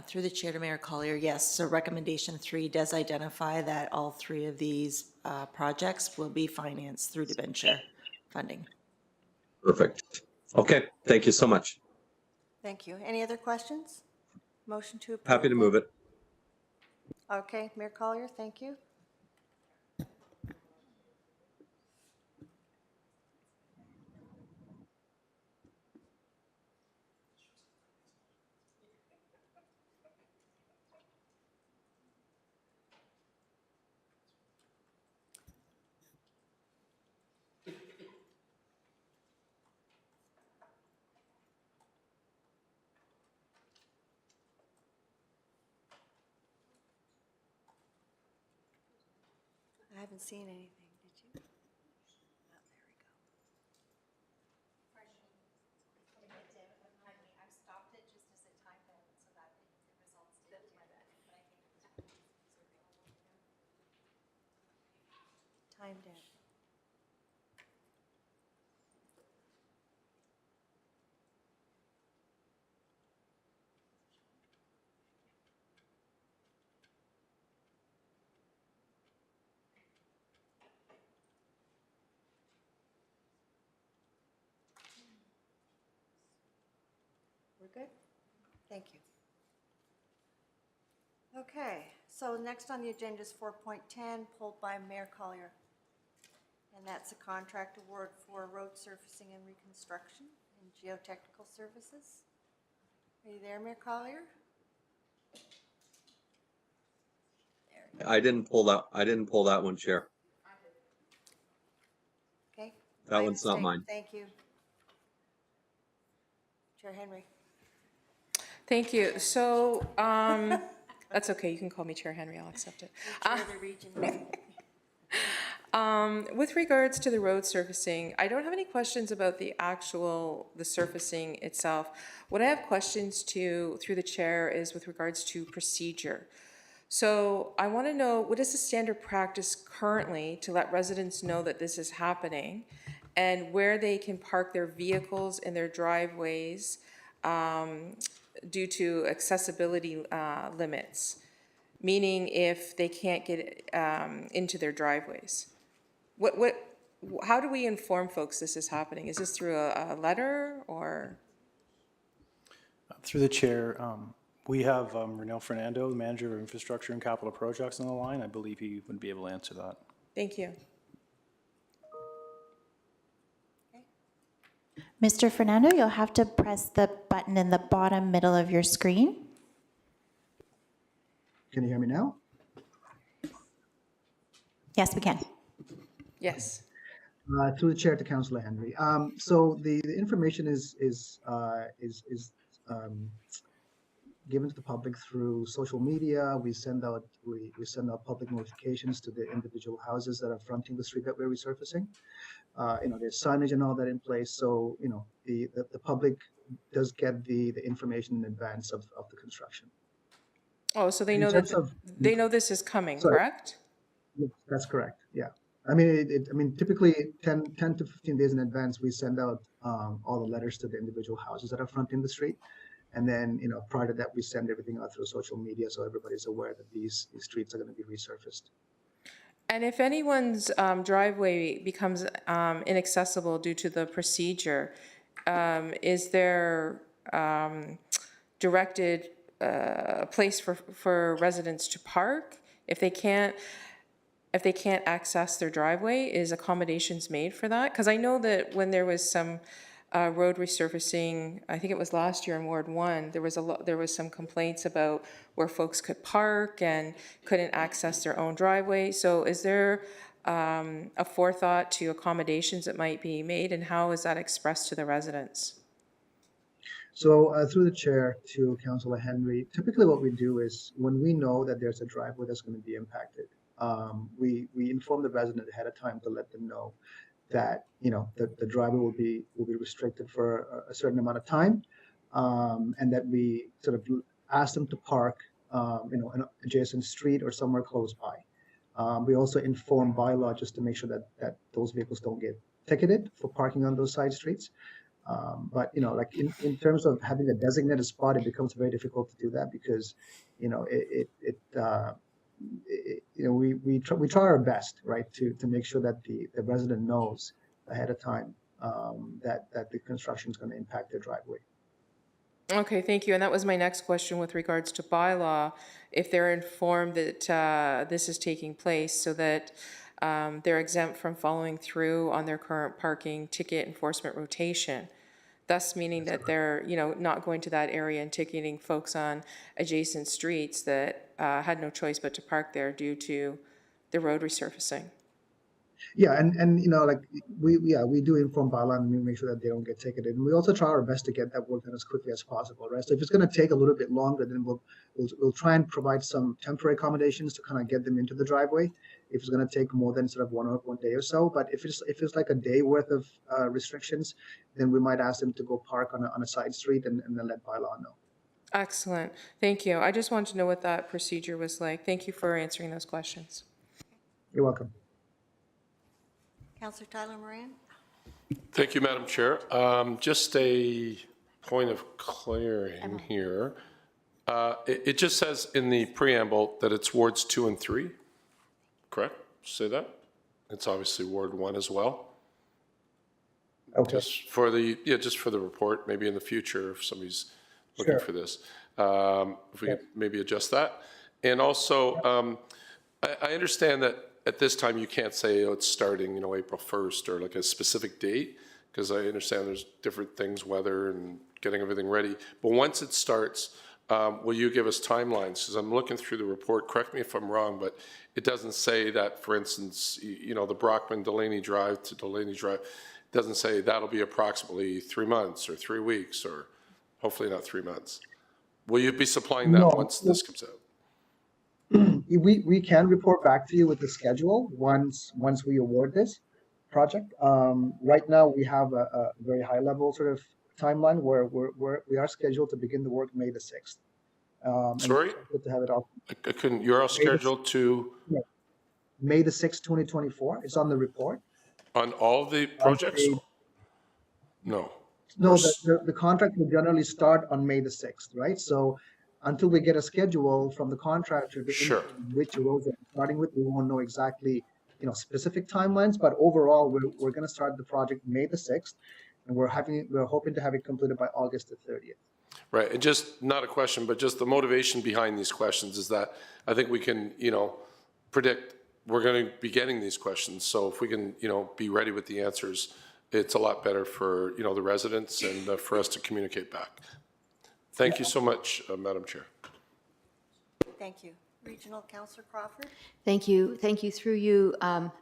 Through the chair to Mayor Collier, yes. So recommendation 3 does identify that all 3 of these projects will be financed through debenture funding. Perfect. Okay, thank you so much. Thank you. Any other questions? Motion to approve? Happy to move it. Okay, Mayor Collier, thank you. I haven't seen anything, did you? Oh, there we go. Timed out. We're good? Thank you. Okay, so next on the agenda is 4.10, pulled by Mayor Collier. And that's a contract award for road surfacing and reconstruction and geotechnical services. Are you there, Mayor Collier? I didn't pull that one, Chair. Okay. That My one's not mistake. mine. Thank you. Chair Henry. Thank you. So, that's okay. You can call me Chair Henry. I'll accept it. Chair of the region. With regards to the road surfacing, I don't have any questions about the surfacing itself. What I have questions to, through the chair, is with regards to procedure. So I want to know, what is the standard practice currently to let residents know that this is happening, and where they can park their vehicles in their driveways due to accessibility limits, meaning if they can't get into their driveways? How do we inform folks this is happening? Is this through a letter or? Through the chair, we have Renel Fernando, the Manager of Infrastructure and Capital Projects, on the line. I believe he would be able to answer that. Thank you. Mr. Fernando, you'll have to press the button in the bottom middle of your screen. Can you hear me now? Yes, we can. Yes. Through the chair to Councillor Henry. So the information is given to the public through social media. We send out public notifications to the individual houses that are fronting the street that we're resurfacing. There's signage and all that in place. So the public does get the information in advance of the construction. Oh, so they know they know this is coming, correct? Yes, that's correct. Yeah. I mean, typically 10 to 15 days in advance, we send out all the letters to the individual houses that are fronting the street. And then, prior to that, we send everything out through social media so everybody's aware that these streets are going to be resurfaced. And if anyone's driveway becomes inaccessible due to the procedure, is there directed place for residents to park? If they can't access their driveway, is accommodations made for that? Because I know that when there was some road resurfacing, I think it was last year in Ward 1, there was some complaints about where folks could park and couldn't access their own driveway. So is there a forethought to accommodations that might be made, and how is that expressed to the residents? So through the chair to Councillor Henry, typically what we do is when we know that there's a driveway that's going to be impacted, we inform the resident ahead of time to let them know that the driveway will be restricted for a certain amount of time, and that we sort of ask them to park an adjacent street or somewhere close by. We also inform bylaw just to make sure that those vehicles don't get ticketed for parking on those side streets. But, you know, like in terms of having a designated spot, it becomes very difficult to do that because, you know, you know, we try our best, right, to make sure that the resident knows ahead of time that the construction is going to impact their driveway. Okay, thank you. And that was my next question with regards to bylaw. If they're informed that this is taking place so that they're exempt from following through on their current parking ticket enforcement rotation, thus meaning that they're, you know, not going to that area and ticketing folks on adjacent streets that had no choice but to park there due to the road resurfacing. Yeah, and you know, like we do inform bylaw and we make sure that they don't get ticketed, and we also try our best to get that work done as quickly as possible, right? So if it's going to take a little bit longer, then we'll try and provide some temporary accommodations to kind of get them into the driveway. If it's going to take more than sort of one day or so, but if it's like a day worth of restrictions, then we might ask them to go park on a side street and then let bylaw know. Excellent. Thank you. I just wanted to know what that procedure was like. Thank you for answering those questions. You're welcome. Councillor Tyler Moran? Thank you, Madam Chair. Just a point of clearing here. It just says in the preamble that it's wards 2 and 3, correct? Say that? It's obviously Ward 1 as well. Okay. Just for the report, maybe in the future if somebody's looking for this. If we could maybe adjust that. And also, I understand that at this time you can't say, oh, it's starting, you know, April 1st or like a specific date, because I understand there's different things, weather and getting everything ready. But once it starts, will you give us timelines? Because I'm looking through the report, correct me if I'm wrong, but it doesn't say that, for instance, you know, the Brockman Delaney Drive to Delaney Drive, it doesn't say that'll be approximately 3 months or 3 weeks or hopefully not 3 months. Will you be supplying that once this comes out? We can report back to you with the schedule once we award this project. Right now, we have a very high level sort of timeline where we are scheduled to begin the work May the 6th. Sorry? To have it all. I couldn't, you're all scheduled to? May the 6th, 2024. It's on the report. On all the projects? No. No, the contract will generally start on May the 6th, right? So until we get a schedule from the contractor, which roads are starting with, we won't know exactly, you know, specific timelines. But overall, we're going to start the project May the 6th, and we're hoping to have it completed by August the 30th. Right, and just not a question, but just the motivation behind these questions is that I think we can, you know, predict we're going to be getting these questions. So if we can, you know, be ready with the answers, it's a lot better for, you know, the residents and for us to communicate back. Thank you so much, Madam Chair. Thank you. Regional Councillor Crawford? Thank you. Thank you through you,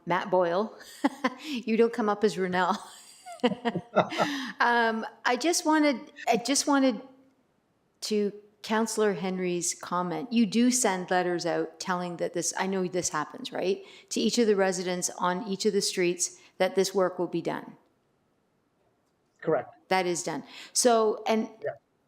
Matt Boyle. You don't come up as Renell. I just wanted to Councillor Henry's comment. You do send letters out telling that this, I know this happens, right? To each of the residents on each of the streets that this work will be done. Correct. That is done. So, and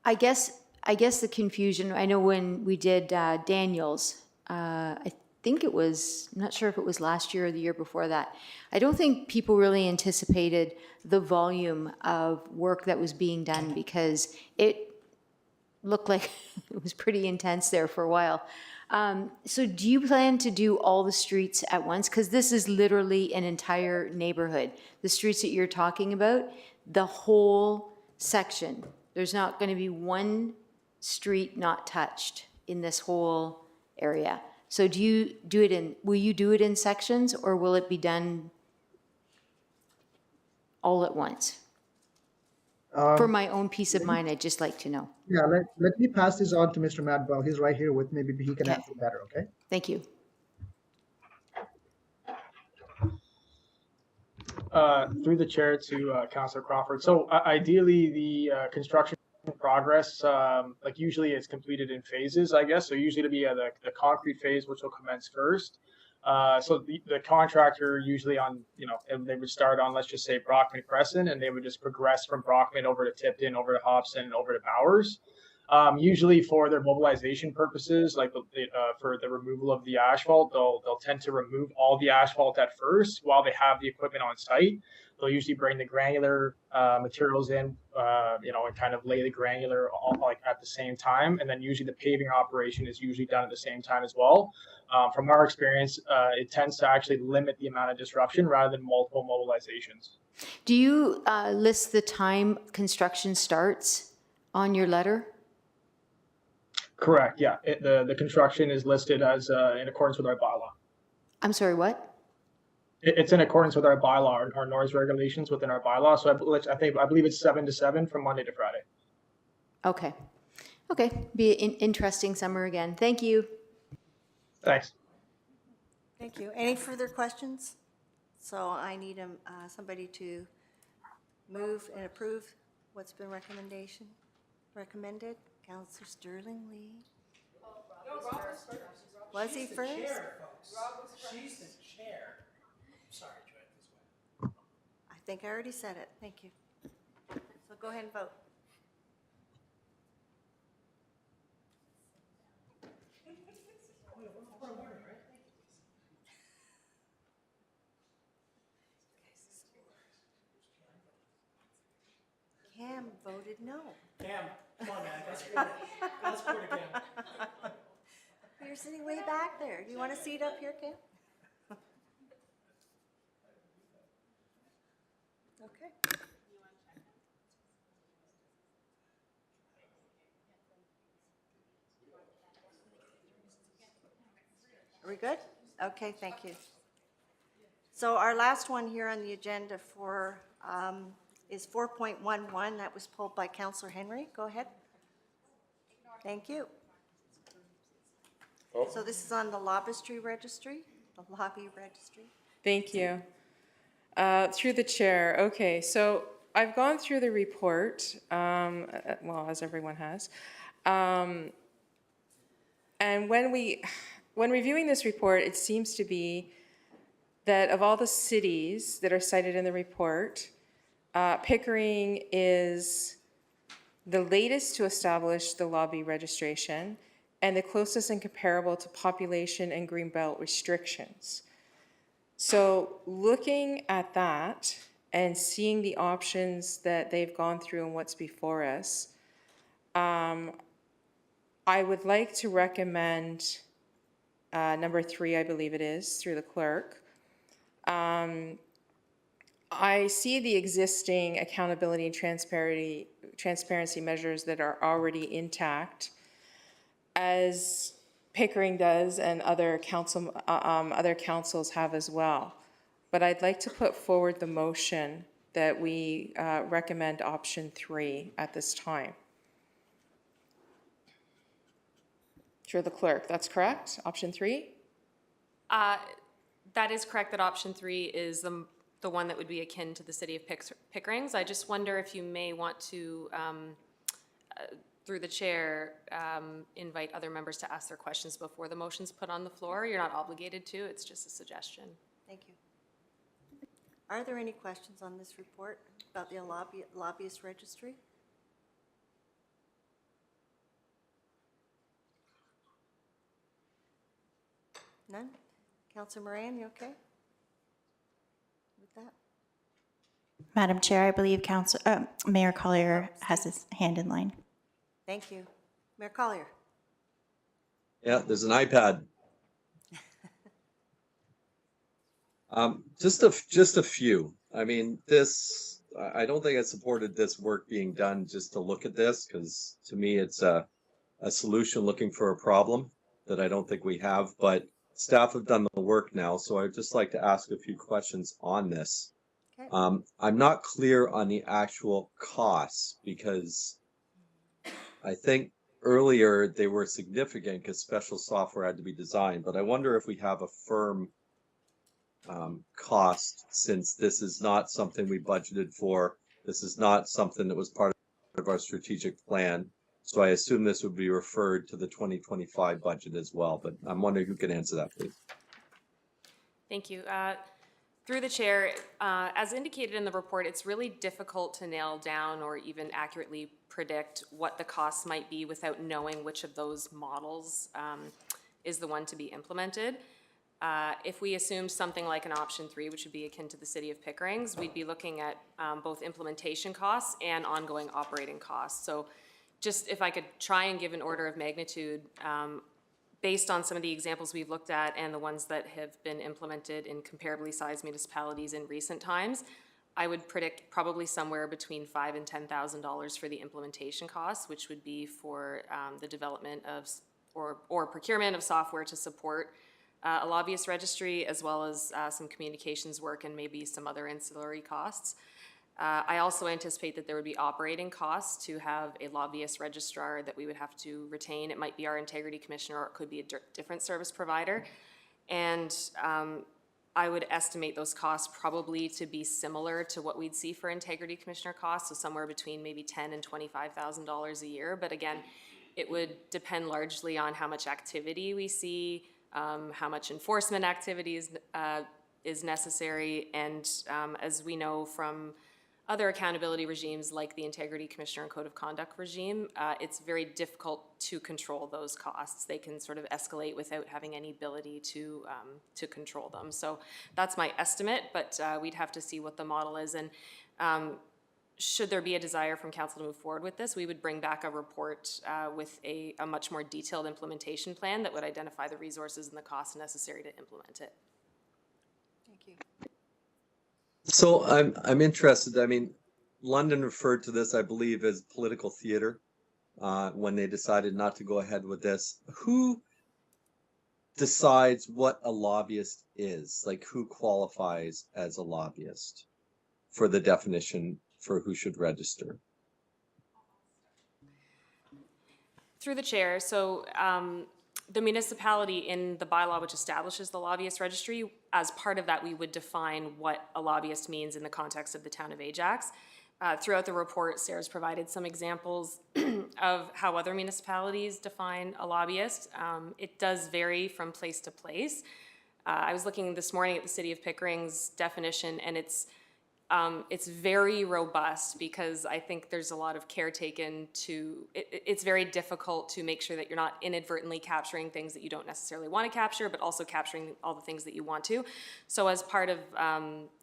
I guess the confusion, I know when we did Daniels, I think it was, I'm not sure if it was last year or the year before that. I don't think people really anticipated the volume of work that was being done because it looked like it was pretty intense there for a while. So do you plan to do all the streets at once? Because this is literally an entire neighborhood. The streets that you're talking about, the whole section. There's not going to be one street not touched in this whole area. So will you do it in sections or will it be done all at once? For my own peace of mind, I'd just like to know. Yeah, let me pass this on to Mr. Matt Bell. He's right here with me. Maybe he can answer better, okay? Thank you. Through the chair to Councillor Crawford. So ideally, the construction progress, like usually it's completed in phases, I guess. So usually to be the concrete phase, which will commence first. So the contractor usually on, you know, they would start on, let's just say Brockman Crescent, and they would just progress from Brockman over to Tipton, over to Hobson, and over to Bowers. Usually for their mobilization purposes, like for the removal of the asphalt, they'll tend to remove all the asphalt at first while they have the equipment on site. they'll usually bring the granular materials in, and kind of lay the granular all like at the same time. And then usually the paving operation is usually done at the same time as well. From our experience, it tends to actually limit the amount of disruption rather than multiple mobilizations. Do you list the time construction starts on your letter? Correct, yeah. The construction is listed as in accordance with our bylaw. I'm sorry, what? It's in accordance with our bylaw, our noise regulations within our bylaw. So I believe it's 7 to 7 from Monday to Friday. Okay. Okay, be an interesting summer again. Thank you. Thanks. Thank you. Any further questions? So I need somebody to move and approve what's been recommended. Counselor Sterling Lee. Was he first? She's the chair. Sorry, Joanne. I think I already said it. Thank you. So go ahead and vote. Cam voted no. Cam, come on, man. Let's support it, Cam. You're sitting way back there. You want a seat up here, Cam? Okay. Are we good? Okay, thank you. So our last one here on the agenda for is 4.11. That was pulled by Councillor Henry. Go ahead. Thank you. So this is on the lobby registry. Thank you. Through the chair. Okay, so I've gone through the report, well, as everyone has. And when reviewing this report, it seems to be that of all the cities that are cited in the report, Pickering is the latest to establish the lobby registration and the closest and comparable to population and greenbelt restrictions. So looking at that and seeing the options that they've gone through and what's before us, I would like to recommend number 3, I believe it is, through the clerk. I see the existing accountability and transparency measures that are already intact, as Pickering does and other councils have as well. But I'd like to put forward the motion that we recommend option 3 at this time. Through the clerk, that's correct? Option 3? That is correct, that option 3 is the one that would be akin to the city of Pickering's. I just wonder if you may want to, through the chair, invite other members to ask their questions before the motion's put on the floor. You're not obligated to, it's just a suggestion. Thank you. Are there any questions on this report about the lobbyist registry? None? Councillor Moran, you okay with that? Madam Chair, I believe Mayor Collier has his hand in line. Thank you. Mayor Collier. Yeah, there's an iPad. Just a few. I mean, I don't think I supported this work being done just to look at this, because to me it's a solution looking for a problem that I don't think we have, but staff have done the work now, so I'd just like to ask a few questions on this. Okay. I'm not clear on the actual costs, because I think earlier they were significant because special software had to be designed, but I wonder if we have a firm cost, since this is not something we budgeted for. This is not something that was part of our strategic plan. So I assume this would be referred to the 2025 budget as well, but I'm wondering who can answer that, please. Thank you. Through the chair, as indicated in the report, it's really difficult to nail down or even accurately predict what the costs might be without knowing which of those models is the one to be implemented. If we assumed something like an option 3, which would be akin to the city of Pickering's, we'd be looking at both implementation costs and ongoing operating costs. So just if I could try and give an order of magnitude, based on some of the examples we've looked at and the ones that have been implemented in comparably sized municipalities in recent times, I would predict probably somewhere between $5,000 and $10,000 for the implementation costs, which would be for the development of or procurement of software to support a lobbyist registry, as well as some communications work and maybe some other ancillary costs. I also anticipate that there would be operating costs to have a lobbyist registrar that we would have to retain. It might be our integrity commissioner, or it could be a different service provider. And I would estimate those costs probably to be similar to what we'd see for integrity commissioner costs, so somewhere between maybe $10,000 and $25,000 a year. But again, it would depend largely on how much activity we see, how much enforcement activity is necessary, and as we know from other accountability regimes like the Integrity Commissioner and Code of Conduct regime, it's very difficult to control those costs. They can sort of escalate without having any ability to control them. So that's my estimate, but we'd have to see what the model is. And should there be a desire from council to move forward with this, we would bring back a report with a much more detailed implementation plan that would identify the resources and the costs necessary to implement it. Thank you. So I'm interested. I mean, London referred to this, I believe, as political theater when they decided not to go ahead with this. Who decides what a lobbyist is? Like, who qualifies as a lobbyist for the definition for who should register? Through the chair, so the municipality in the bylaw which establishes the lobbyist registry, as part of that we would define what a lobbyist means in the context of the town of Ajax. Throughout the report, Sarah's provided some examples of how other municipalities define a lobbyist. It does vary from place to place. I was looking this morning at the city of Pickering's definition, and it's very robust because I think there's a lot of care taken to, it's very difficult to make sure that you're not inadvertently capturing things that you don't necessarily want to capture, but also capturing all the things that you want to. So as part of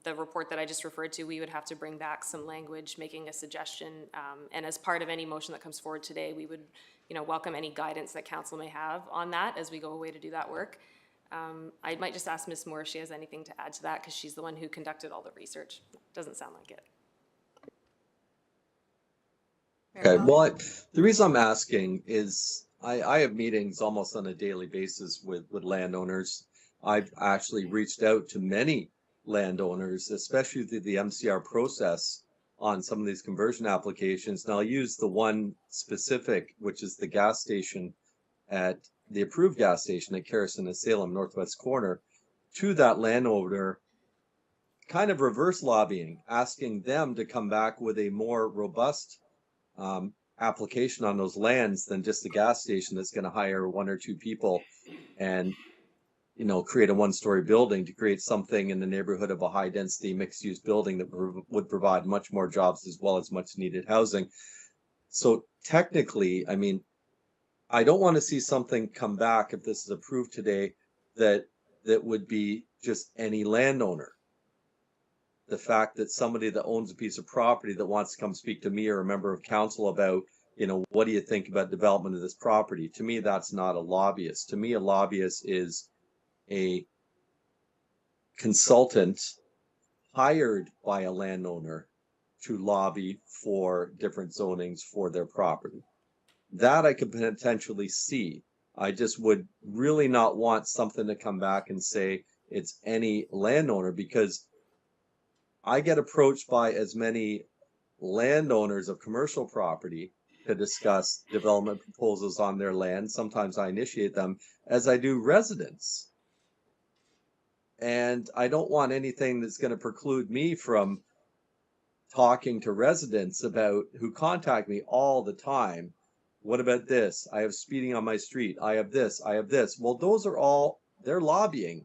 the report that I just referred to, we would have to bring back some language making a suggestion. And as part of any motion that comes forward today, we would welcome any guidance that council may have on that as we go away to do that work. I might just ask Ms. Moore if she has anything to add to that, because she's the one who conducted all the research. Doesn't sound like it. Okay, well, the reason I'm asking is I have meetings almost on a daily basis with landowners. I've actually reached out to many landowners, especially through the MCR process on some of these conversion applications. And I'll use the one specific, which is the gas station at the approved gas station at Kerrison and Salem Northwest corner, to that landowner, kind of reverse lobbying, asking them to come back with a more robust application on those lands than just the gas station that's going to hire 1 or 2 people and create a 1-story building, to create something in the neighborhood of a high density mixed use building that would provide much more jobs as well as much needed housing. So technically, I mean, I don't want to see something come back, if this is approved today, that would be just any landowner. The fact that somebody that owns a piece of property that wants to come speak to me or a member of council about, what do you think about development of this property? To me, that's not a lobbyist. To me, a lobbyist is a consultant hired by a landowner to lobby for different zonings for their property. That I could potentially see. I just would really not want something to come back and say it's any landowner, because I get approached by as many landowners of commercial property to discuss development proposals on their land. Sometimes I initiate them, as I do residents. And I don't want anything that's going to preclude me from talking to residents about who contact me all the time. What about this? I have speeding on my street. I have this. I have this. Well, those are all, they're lobbying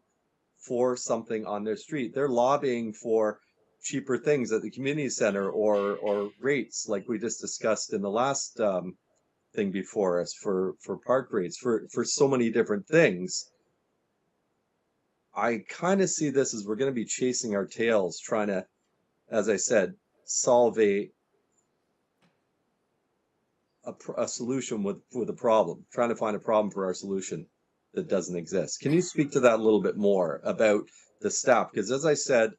for something on their street. They're lobbying for cheaper things at the community center, or rates like we just discussed in the last thing before us for park rates, for so many different things. I kind of see this as we're going to be chasing our tails, trying to, as I said, solve a solution with a problem, trying to find a problem for our solution that doesn't exist. Can you speak to that a little bit more about the staff? Because as I said,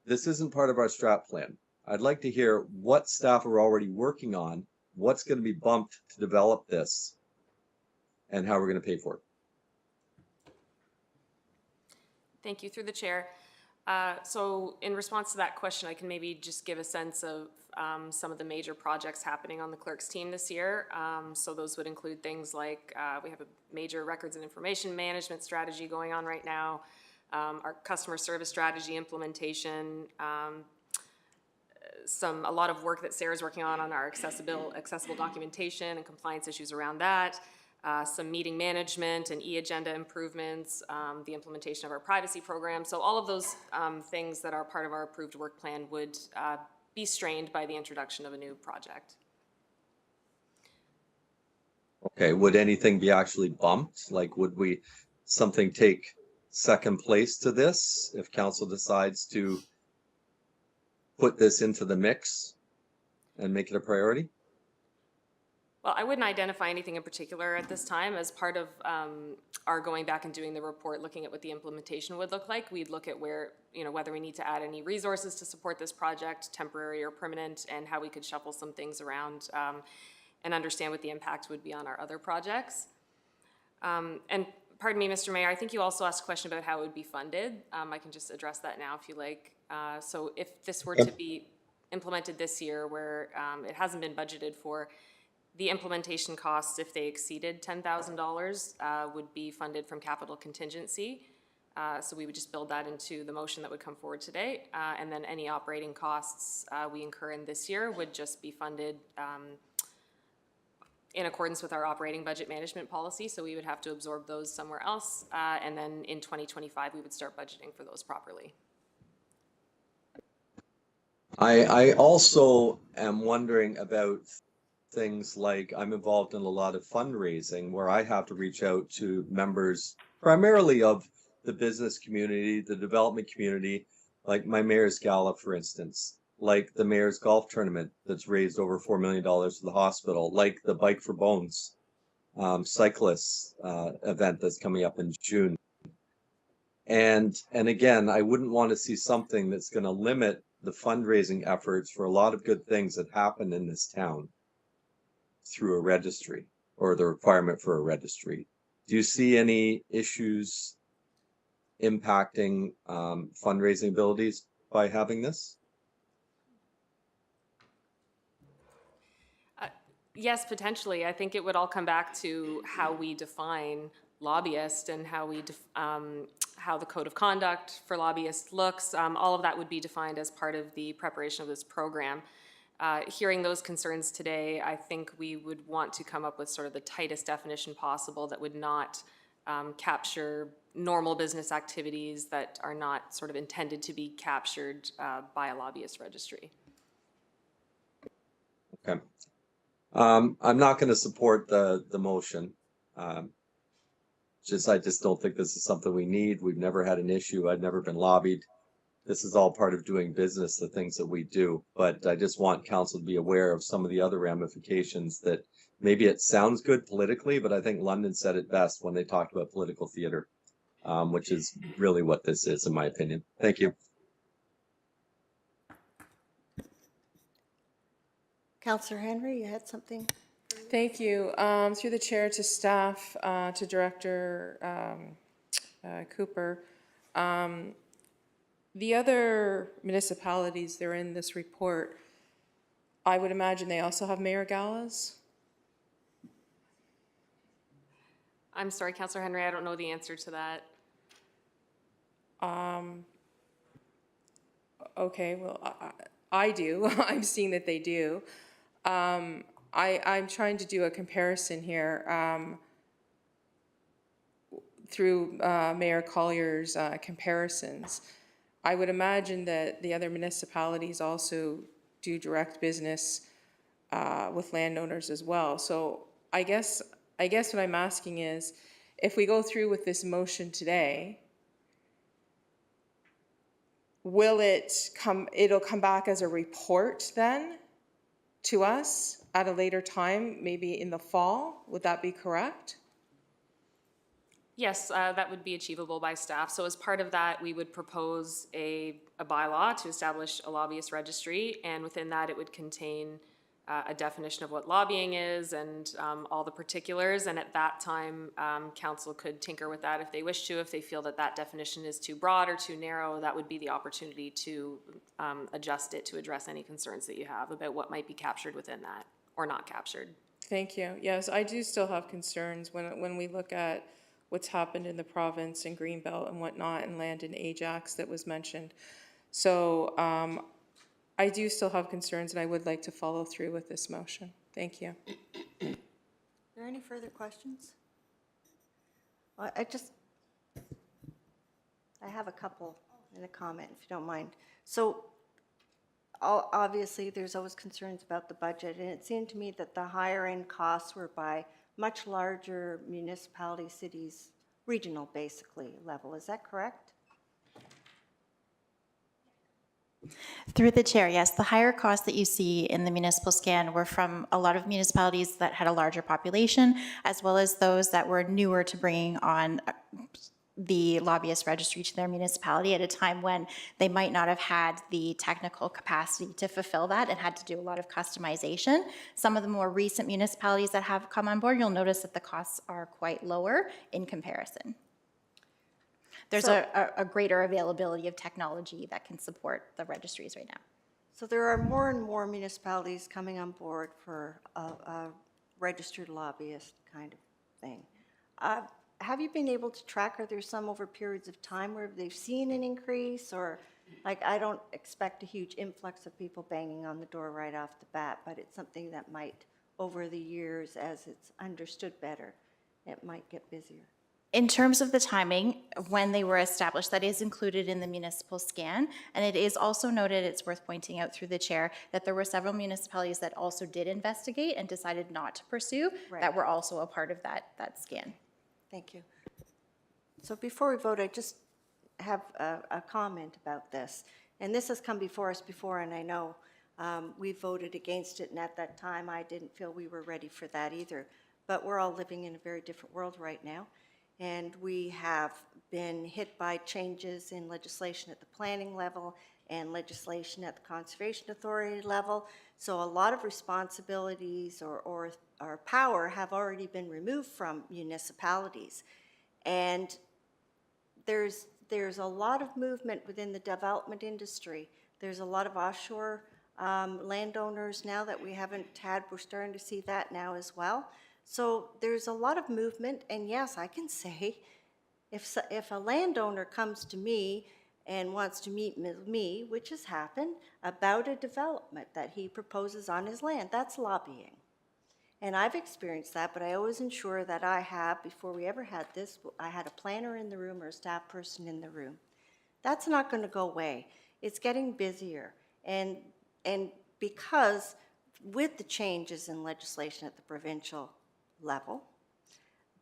this isn't part of our strat plan. I'd like to hear what staff are already working on, what's going to be bumped to develop this, and how we're going to pay for it. Thank you. Through the chair. So in response to that question, I can maybe just give a sense of some of the major projects happening on the clerk's team this year. So those would include things like we have a major records and information management strategy going on right now, our customer service strategy implementation, a lot of work that Sarah's working on our accessible documentation and compliance issues around that. Some meeting management and e-agenda improvements, the implementation of our privacy program. So all of those things that are part of our approved work plan would be strained by the introduction of a new project. Okay, would anything be actually bumped? Like, would something take second place to this if council decides to put this into the mix and make it a priority? Well, I wouldn't identify anything in particular at this time. As part of our going back and doing the report, looking at what the implementation would look like, we'd look at where, whether we need to add any resources to support this project, temporary or permanent, and how we could shuffle some things around and understand what the impact would be on our other projects. And pardon me, Mr. Mayor, I think you also asked a question about how it would be funded. I can just address that now if you like. So if this were to be implemented this year where it hasn't been budgeted for, the implementation costs, if they exceeded $10,000, would be funded from capital contingency. So we would just build that into the motion that would come forward today. And then any operating costs we incur in this year would just be funded in accordance with our operating budget management policy. So we would have to absorb those somewhere else. And then in 2025, we would start budgeting for those properly. I also am wondering about things like I'm involved in a lot of fundraising where I have to reach out to members primarily of the business community, the development community, like my mayor's gala, for instance, like the mayor's golf tournament that's raised over $4 million for the hospital, like the Bike for Bones cyclists event that's coming up in June. And again, I wouldn't want to see something that's going to limit the fundraising efforts for a lot of good things that happen in this town through a registry or the requirement for a registry. Do you see any issues impacting fundraising abilities by having this? Yes, potentially. I think it would all come back to how we define lobbyist and how the code of conduct for lobbyists looks. All of that would be defined as part of the preparation of this program. Hearing those concerns today, I think we would want to come up with sort of the tightest definition possible that would not capture normal business activities that are not sort of intended to be captured by a lobbyist registry. Okay. I'm not going to support the motion. I just don't think this is something we need. We've never had an issue. I've never been lobbied. This is all part of doing business, the things that we do. But I just want council to be aware of some of the other ramifications that maybe it sounds good politically, but I think London said it best when they talked about political theater, which is really what this is, in my opinion. Thank you. Councillor Henry, you had something? Thank you. Through the chair to staff, to Director Cooper. The other municipalities that are in this report, I would imagine they also have mayor galas? I'm sorry, Councillor Henry, I don't know the answer to that. Okay, well, I do. I'm seeing that they do. I'm trying to do a comparison here through Mayor Collier's comparisons. I would imagine that the other municipalities also do direct business with landowners as well. So I guess what I'm asking is, if we go through with this motion today, it'll come back as a report then to us at a later time, maybe in the fall? Would that be correct? Yes, that would be achievable by staff. So as part of that, we would propose a bylaw to establish a lobbyist registry, and within that, it would contain a definition of what lobbying is and all the particulars. And at that time, council could tinker with that if they wish to. If they feel that that definition is too broad or too narrow, that would be the opportunity to adjust it to address any concerns that you have about what might be captured within that or not captured. Thank you. Yes, I do still have concerns when we look at what's happened in the province and Greenbelt and whatnot, and land in Ajax that was mentioned. So I do still have concerns, and I would like to follow through with this motion. Thank you. Are there any further questions? Well, I have a couple in a comment, if you don't mind. So obviously, there's always concerns about the budget, and it seemed to me that the higher end costs were by much larger municipality, cities, regional basically level. Is that correct? Through the chair, yes, the higher costs that you see in the municipal scan were from a lot of municipalities that had a larger population, as well as those that were newer to bringing on the lobbyist registry to their municipality at a time when they might not have had the technical capacity to fulfill that and had to do a lot of customization. Some of the more recent municipalities that have come on board, you'll notice that the costs are quite lower in comparison. There's a greater availability of technology that can support the registries right now. So there are more and more municipalities coming on board for a registered lobbyist kind of thing. Have you been able to track, are there some over periods of time where they've seen an increase, or like, I don't expect a huge influx of people banging on the door right off the bat, but it's something that might, over the years, as it's understood better, it might get busier. In terms of the timing, when they were established, that is included in the municipal scan. And it is also noted, it's worth pointing out through the chair, that there were several municipalities that also did investigate and decided not to pursue, that were also a part of that scan. Thank you. So before we vote, I just have a comment about this. And this has come before us before, and I know we voted against it, and at that time I didn't feel we were ready for that either. But we're all living in a very different world right now. And we have been hit by changes in legislation at the planning level and legislation at the Conservation Authority level. So a lot of responsibilities or power have already been removed from municipalities. And there's a lot of movement within the development industry. There's a lot of offshore landowners now that we haven't had. We're starting to see that now as well. So there's a lot of movement, and yes, I can say, if a landowner comes to me and wants to meet with me, which has happened, about a development that he proposes on his land, that's lobbying. And I've experienced that, but I always ensure that I have, before we ever had this, I had a planner in the room or a staff person in the room. That's not going to go away. It's getting busier. And because with the changes in legislation at the provincial level,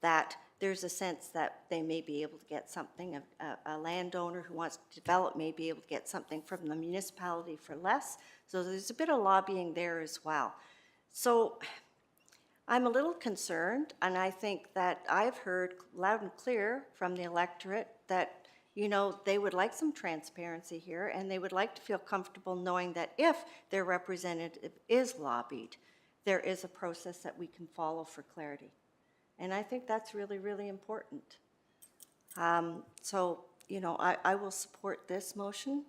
that there's a sense that they may be able to get something, a landowner who wants to develop may be able to get something from the municipality for less. So there's a bit of lobbying there as well. So I'm a little concerned, and I think that I've heard loud and clear from the electorate that, you know, they would like some transparency here, and they would like to feel comfortable knowing that if their representative is lobbied, there is a process that we can follow for clarity. And I think that's really, really important. So, you know, I will support this motion.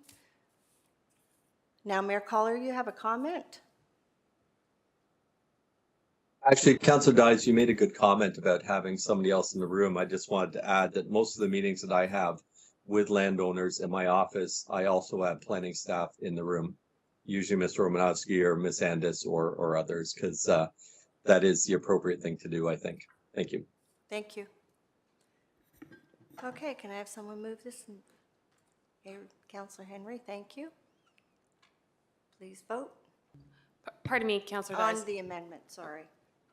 Now, Mayor Collier, you have a comment? Actually, Councillor Dies, you made a good comment about having somebody else in the room. I just wanted to add that most of the meetings that I have with landowners in my office, I also have planning staff in the room. Usually Mr. Romanowski or Ms. Andis or others, because that is the appropriate thing to do, I think. Thank you. Thank you. Okay, can I have someone move this? Okay, Councillor Henry, thank you. Please vote. Pardon me, Councillor Dies. On the amendment, sorry.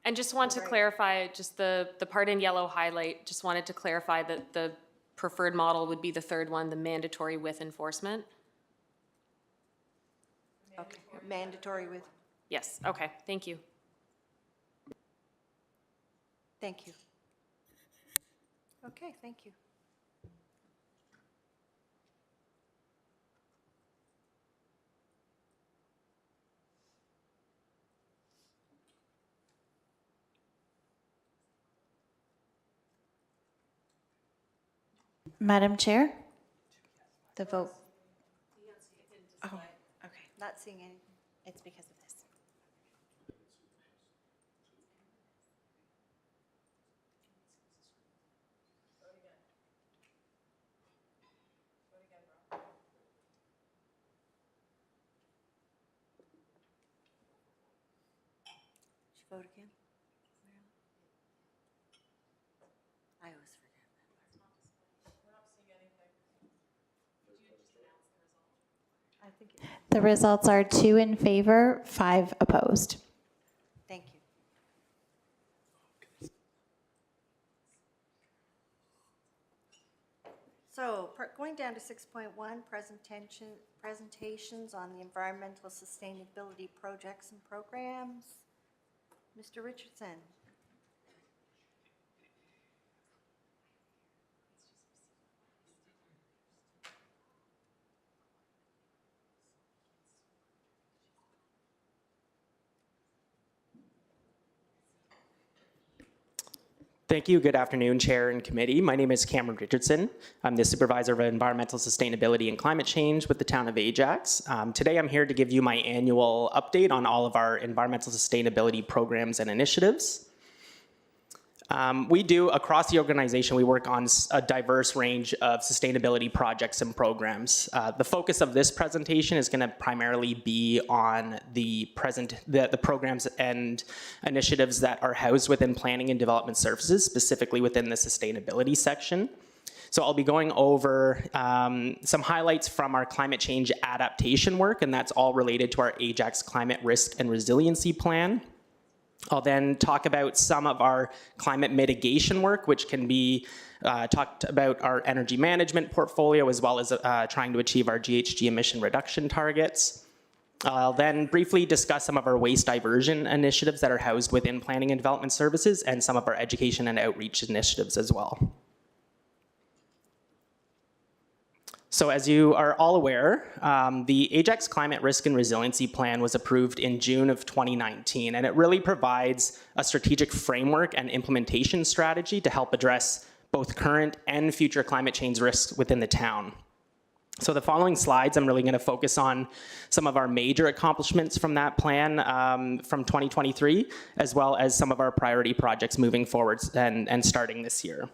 And just want to clarify, just the part in yellow highlight, just wanted to clarify that the preferred model would be the third one, the mandatory with enforcement. Okay, mandatory with, Yes, okay, thank you. thank you. Okay, thank you. Madam Chair? The vote, Oh, okay. not seeing anything. It's because of this. Did you vote again? Marilyn? I always forget. I think, The results are 2 in favor, 5 opposed. thank you. So, going down to 6.1, presentations on the environmental sustainability projects and programs. Mr. Richardson. Thank you. Good afternoon, Chair and Committee. My name is Cameron Richardson. I'm the Supervisor of Environmental Sustainability and Climate Change with the Town of Ajax. Today I'm here to give you my annual update on all of our environmental sustainability programs and initiatives. We do, across the organization, we work on a diverse range of sustainability projects and programs. The focus of this presentation is going to primarily be on the programs and initiatives that are housed within planning and development services, specifically within the sustainability section. So I'll be going over some highlights from our climate change adaptation work, and that's all related to our Ajax Climate Risk and Resiliency Plan. I'll then talk about some of our climate mitigation work, which can be talked about our energy management portfolio, as well as trying to achieve our GHG emission reduction targets. I'll then briefly discuss some of our waste diversion initiatives that are housed within planning and development services, and some of our education and outreach initiatives as well. So as you are all aware, the Ajax Climate Risk and Resiliency Plan was approved in June of 2019, and it really provides a strategic framework and implementation strategy to help address both current and future climate change risks within the town. So the following slides, I'm really going to focus on some of our major accomplishments from that plan from 2023, as well as some of our priority projects moving forward and starting this year.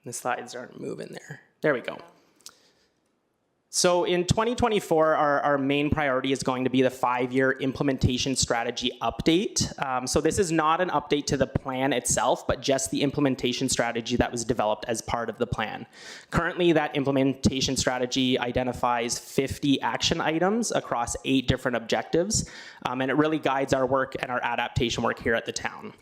The slides aren't moving there. There we go. So in 2024, our main priority is going to be the 5-year implementation strategy update. So this is not an update to the plan itself, but just the implementation strategy that was developed as part of the plan. Currently, that implementation strategy identifies 50 action items across 8 different objectives, and it really guides our work and our adaptation work here at the town.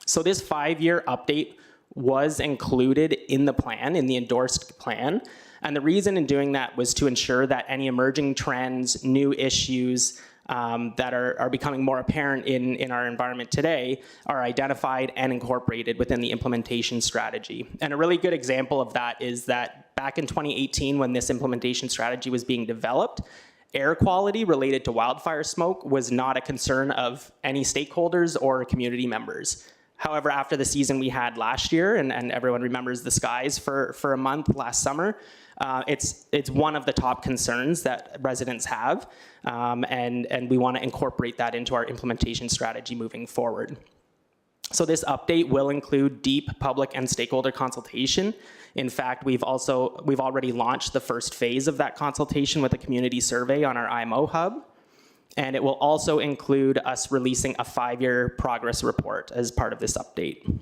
So this 5-year update was included in the plan, in the endorsed plan. And the reason in doing that was to ensure that any emerging trends, new issues that are becoming more apparent in our environment today are identified and incorporated within the implementation strategy. And a really good example of that is that back in 2018, when this implementation strategy was being developed, air quality related to wildfire smoke was not a concern of any stakeholders or community members. However, after the season we had last year, and everyone remembers the skies for a month last summer, it's one of the top concerns that residents have, and we want to incorporate that into our implementation strategy moving forward. So this update will include deep public and stakeholder consultation. In fact, we've already launched the first phase of that consultation with a community survey on our IMO hub. And it will also include us releasing a 5-year progress report as part of this update.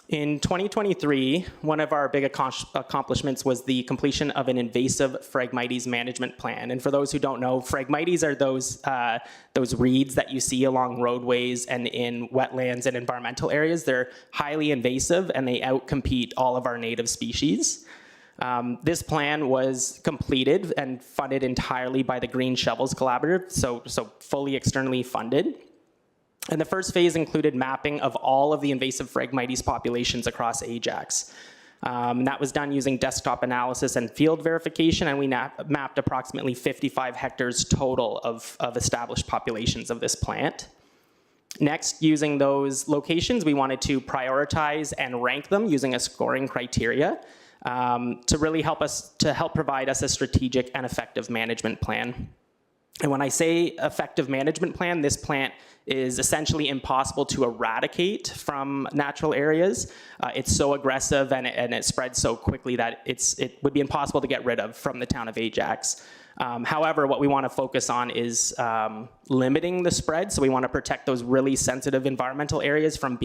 In 2023, one of our big accomplishments was the completion of an invasive Phragmites management plan. And for those who don't know, Phragmites are those reeds that you see along roadways and in wetlands and environmental areas. They're highly invasive and they outcompete all of our native species. This plan was completed and funded entirely by the Green Shovels Collaborative, so fully externally funded. And the first phase included mapping of all of the invasive Phragmites populations across Ajax. That was done using desktop analysis and field verification, and we mapped approximately 55 hectares total of established populations of this plant. Next, using those locations, we wanted to prioritize and rank them using a scoring criteria to really help provide us a strategic and effective management plan. And when I say effective management plan, this plant is essentially impossible to eradicate from natural areas. It's so aggressive and it spreads so quickly that it would be impossible to get rid of from the town of Ajax. However, what we want to focus on is limiting the spread. So we want to protect those really sensitive environmental areas from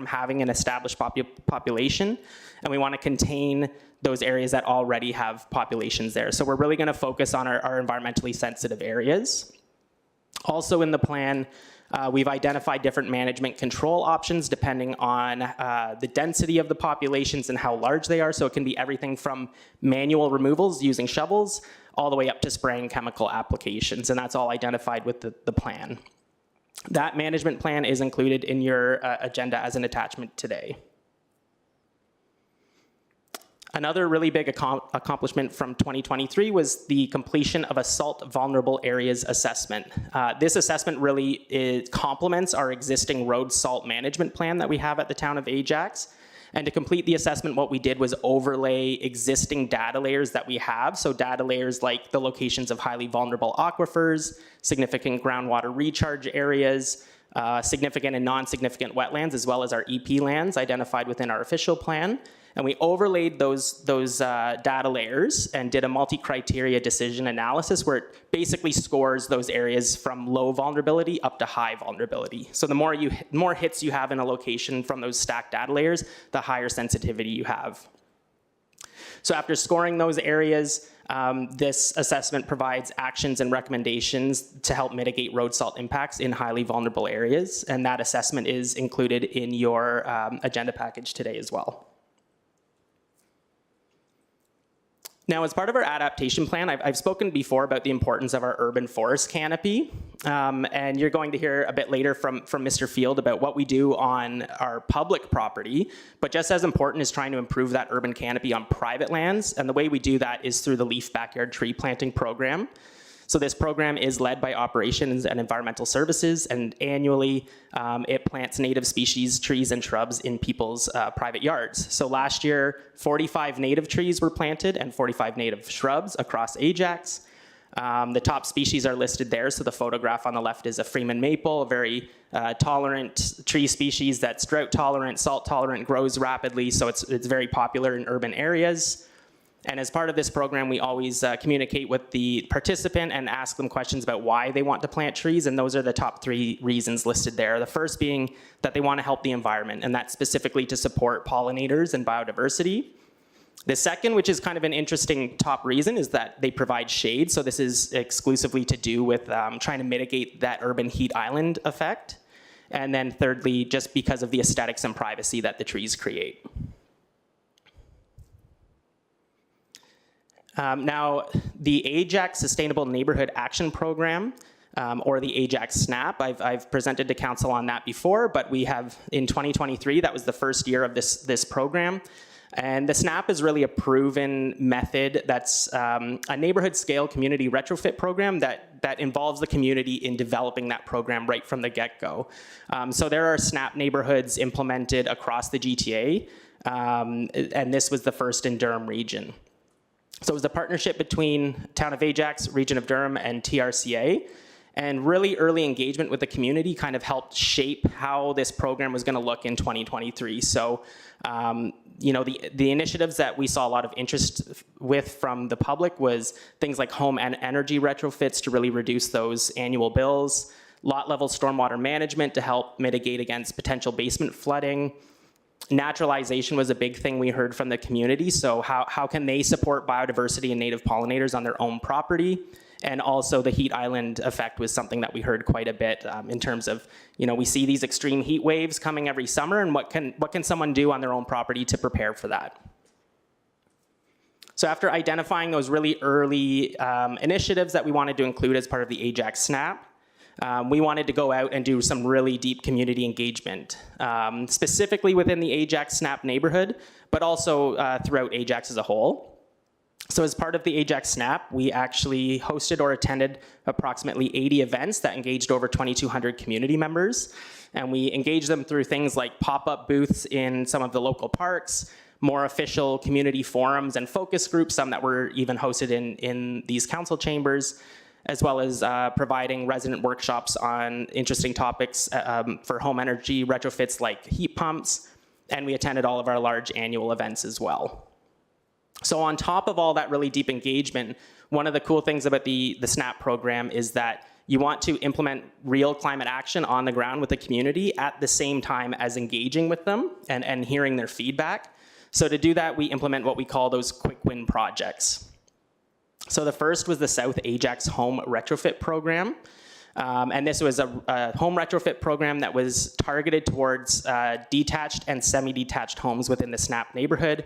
having an established population, and we want to contain those areas that already have populations there. So we're really going to focus on our environmentally sensitive areas. Also in the plan, we've identified different management control options depending on the density of the populations and how large they are. So it can be everything from manual removals using shovels all the way up to spraying chemical applications, and that's all identified with the plan. That management plan is included in your agenda as an attachment today. Another really big accomplishment from 2023 was the completion of a salt vulnerable areas assessment. This assessment really complements our existing road salt management plan that we have at the town of Ajax. And to complete the assessment, what we did was overlay existing data layers that we have. So data layers like the locations of highly vulnerable aquifers, significant groundwater recharge areas, significant and non-significant wetlands, as well as our EP lands identified within our official plan. And we overlaid those data layers and did a multi-criteria decision analysis where it basically scores those areas from low vulnerability up to high vulnerability. So the more hits you have in a location from those stacked data layers, the higher sensitivity you have. So after scoring those areas, this assessment provides actions and recommendations to help mitigate road salt impacts in highly vulnerable areas. And that assessment is included in your agenda package today as well. Now, as part of our adaptation plan, I've spoken before about the importance of our urban forest canopy, and you're going to hear a bit later from Mr. Field about what we do on our public property, but just as important is trying to improve that urban canopy on private lands, and the way we do that is through the Leaf Backyard Tree Planting Program. So this program is led by Operations and Environmental Services, and annually it plants native species, trees, and shrubs in people's private yards. So last year, 45 native trees were planted and 45 native shrubs across Ajax. The top species are listed there. So the photograph on the left is a Freeman maple, a very tolerant tree species that's drought tolerant, salt tolerant, grows rapidly, so it's very popular in urban areas. And as part of this program, we always communicate with the participant and ask them questions about why they want to plant trees, and those are the top 3 reasons listed there. The first being that they want to help the environment, and that's specifically to support pollinators and biodiversity. The second, which is kind of an interesting top reason, is that they provide shade, so this is exclusively to do with trying to mitigate that urban heat island effect. And then thirdly, just because of the aesthetics and privacy that the trees create. Now, the Ajax Sustainable Neighborhood Action Program, or the Ajax SNAP, I've presented to council on that before, but we have, in 2023, that was the first year of this program. And the SNAP is really a proven method that's a neighborhood scale community retrofit program that involves the community in developing that program right from the get-go. So there are SNAP neighborhoods implemented across the GTA, and this was the first in Durham region. So it was a partnership between Town of Ajax, Region of Durham, and TRCA. And really early engagement with the community kind of helped shape how this program was going to look in 2023. So, you know, the initiatives that we saw a lot of interest with from the public was things like home and energy retrofits to really reduce those annual bills, lot level stormwater management to help mitigate against potential basement flooding, Naturalization was a big thing we heard from the community. So how can they support biodiversity and native pollinators on their own property? And also the heat island effect was something that we heard quite a bit in terms of, we see these extreme heat waves coming every summer, and what can someone do on their own property to prepare for that? So after identifying those really early initiatives that we wanted to include as part of the Ajax SNAP, we wanted to go out and do some really deep community engagement, specifically within the Ajax SNAP neighborhood, but also throughout Ajax as a whole. So as part of the Ajax SNAP, we actually hosted or attended approximately 80 events that engaged over 2,200 community members. And we engaged them through things like pop-up booths in some of the local parks, more official community forums and focus groups, some that were even hosted in these council chambers, as well as providing resident workshops on interesting topics for home energy retrofits like heat pumps. And we attended all of our large annual events as well. So on top of all that really deep engagement, one of the cool things about the SNAP program is that you want to implement real climate action on the ground with the community at the same time as engaging with them and hearing their feedback. So to do that, we implement what we call those quick win projects. So the first was the South Ajax Home Retrofit Program. And this was a home retrofit program that was targeted towards detached and semi-detached homes within the SNAP neighborhood.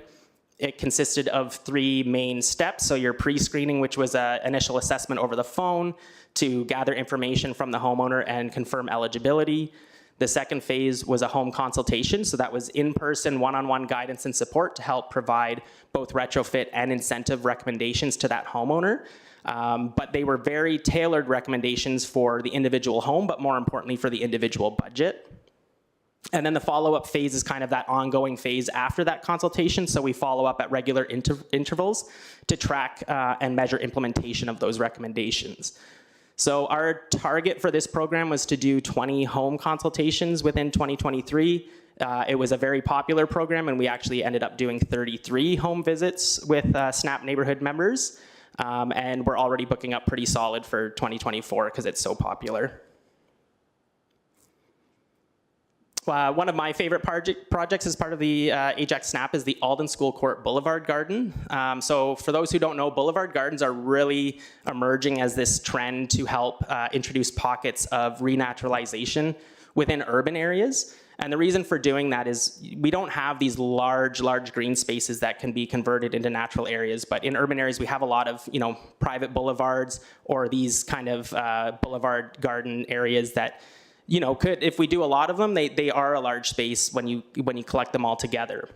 It consisted of 3 main steps. So your pre-screening, which was an initial assessment over the phone to gather information from the homeowner and confirm eligibility. The second phase was a home consultation. So that was in-person, one-on-one guidance and support to help provide both retrofit and incentive recommendations to that homeowner. But they were very tailored recommendations for the individual home, but more importantly for the individual budget. And then the follow-up phase is kind of that ongoing phase after that consultation. So we follow up at regular intervals to track and measure implementation of those recommendations. So our target for this program was to do 20 home consultations within 2023. It was a very popular program, and we actually ended up doing 33 home visits with SNAP neighborhood members. And we're already booking up pretty solid for 2024 because it's so popular. One of my favorite projects as part of the Ajax SNAP is the Alden School Court Boulevard Garden. So for those who don't know, Boulevard Gardens are really emerging as this trend to help introduce pockets of renaturalization within urban areas. And the reason for doing that is we don't have these large green spaces that can be converted into natural areas. But in urban areas, we have a lot of private boulevards or these kind of boulevard garden areas that could, if we do a lot of them, they are a large space when you collect them all together.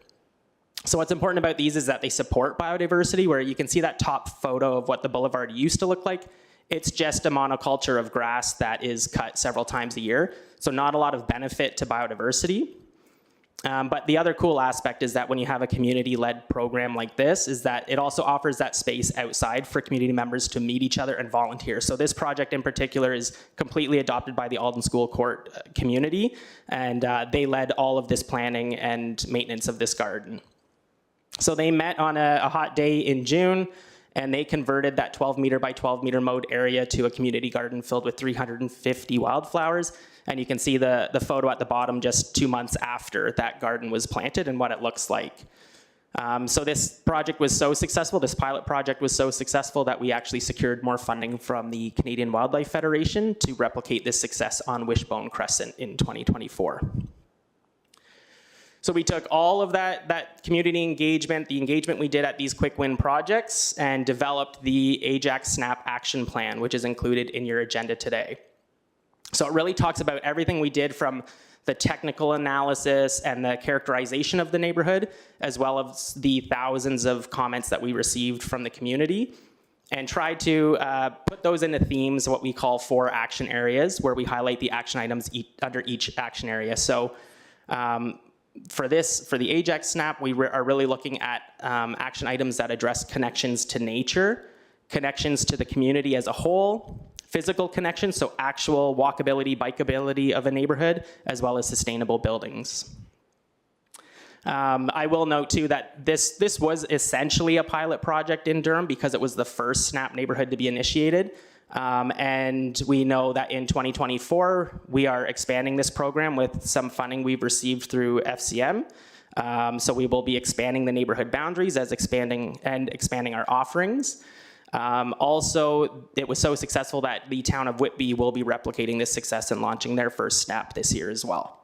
So what's important about these is that they support biodiversity, where you can see that top photo of what the boulevard used to look like. It's just a monoculture of grass that is cut several times a year. So not a lot of benefit to biodiversity. But the other cool aspect is that when you have a community-led program like this, is that it also offers that space outside for community members to meet each other and volunteer. So this project in particular is completely adopted by the Alden School Court community, and they led all of this planning and maintenance of this garden. So they met on a hot day in June, and they converted that 12 meter by 12 meter mode area to a community garden filled with 350 wildflowers. And you can see the photo at the bottom just 2 months after that garden was planted and what it looks like. So this project was so successful, this pilot project was so successful that we actually secured more funding from the Canadian Wildlife Federation to replicate this success on Wishbone Crescent in 2024. So we took all of that community engagement, the engagement we did at these quick win projects, and developed the Ajax SNAP Action Plan, which is included in your agenda today. So it really talks about everything we did from the technical analysis and the characterization of the neighborhood, as well as the thousands of comments that we received from the community, and tried to put those into themes, what we call 4 action areas, where we highlight the action items under each action area. So for the Ajax SNAP, we are really looking at action items that address connections to nature, connections to the community as a whole, physical connections, so actual walkability, bikeability of a neighborhood, as well as sustainable buildings. I will note too that this was essentially a pilot project in Durham because it was the first SNAP neighborhood to be initiated. And we know that in 2024, we are expanding this program with some funding we've received through FCM. So we will be expanding the neighborhood boundaries as expanding our offerings. Also, it was so successful that the town of Whitby will be replicating this success and launching their first SNAP this year as well.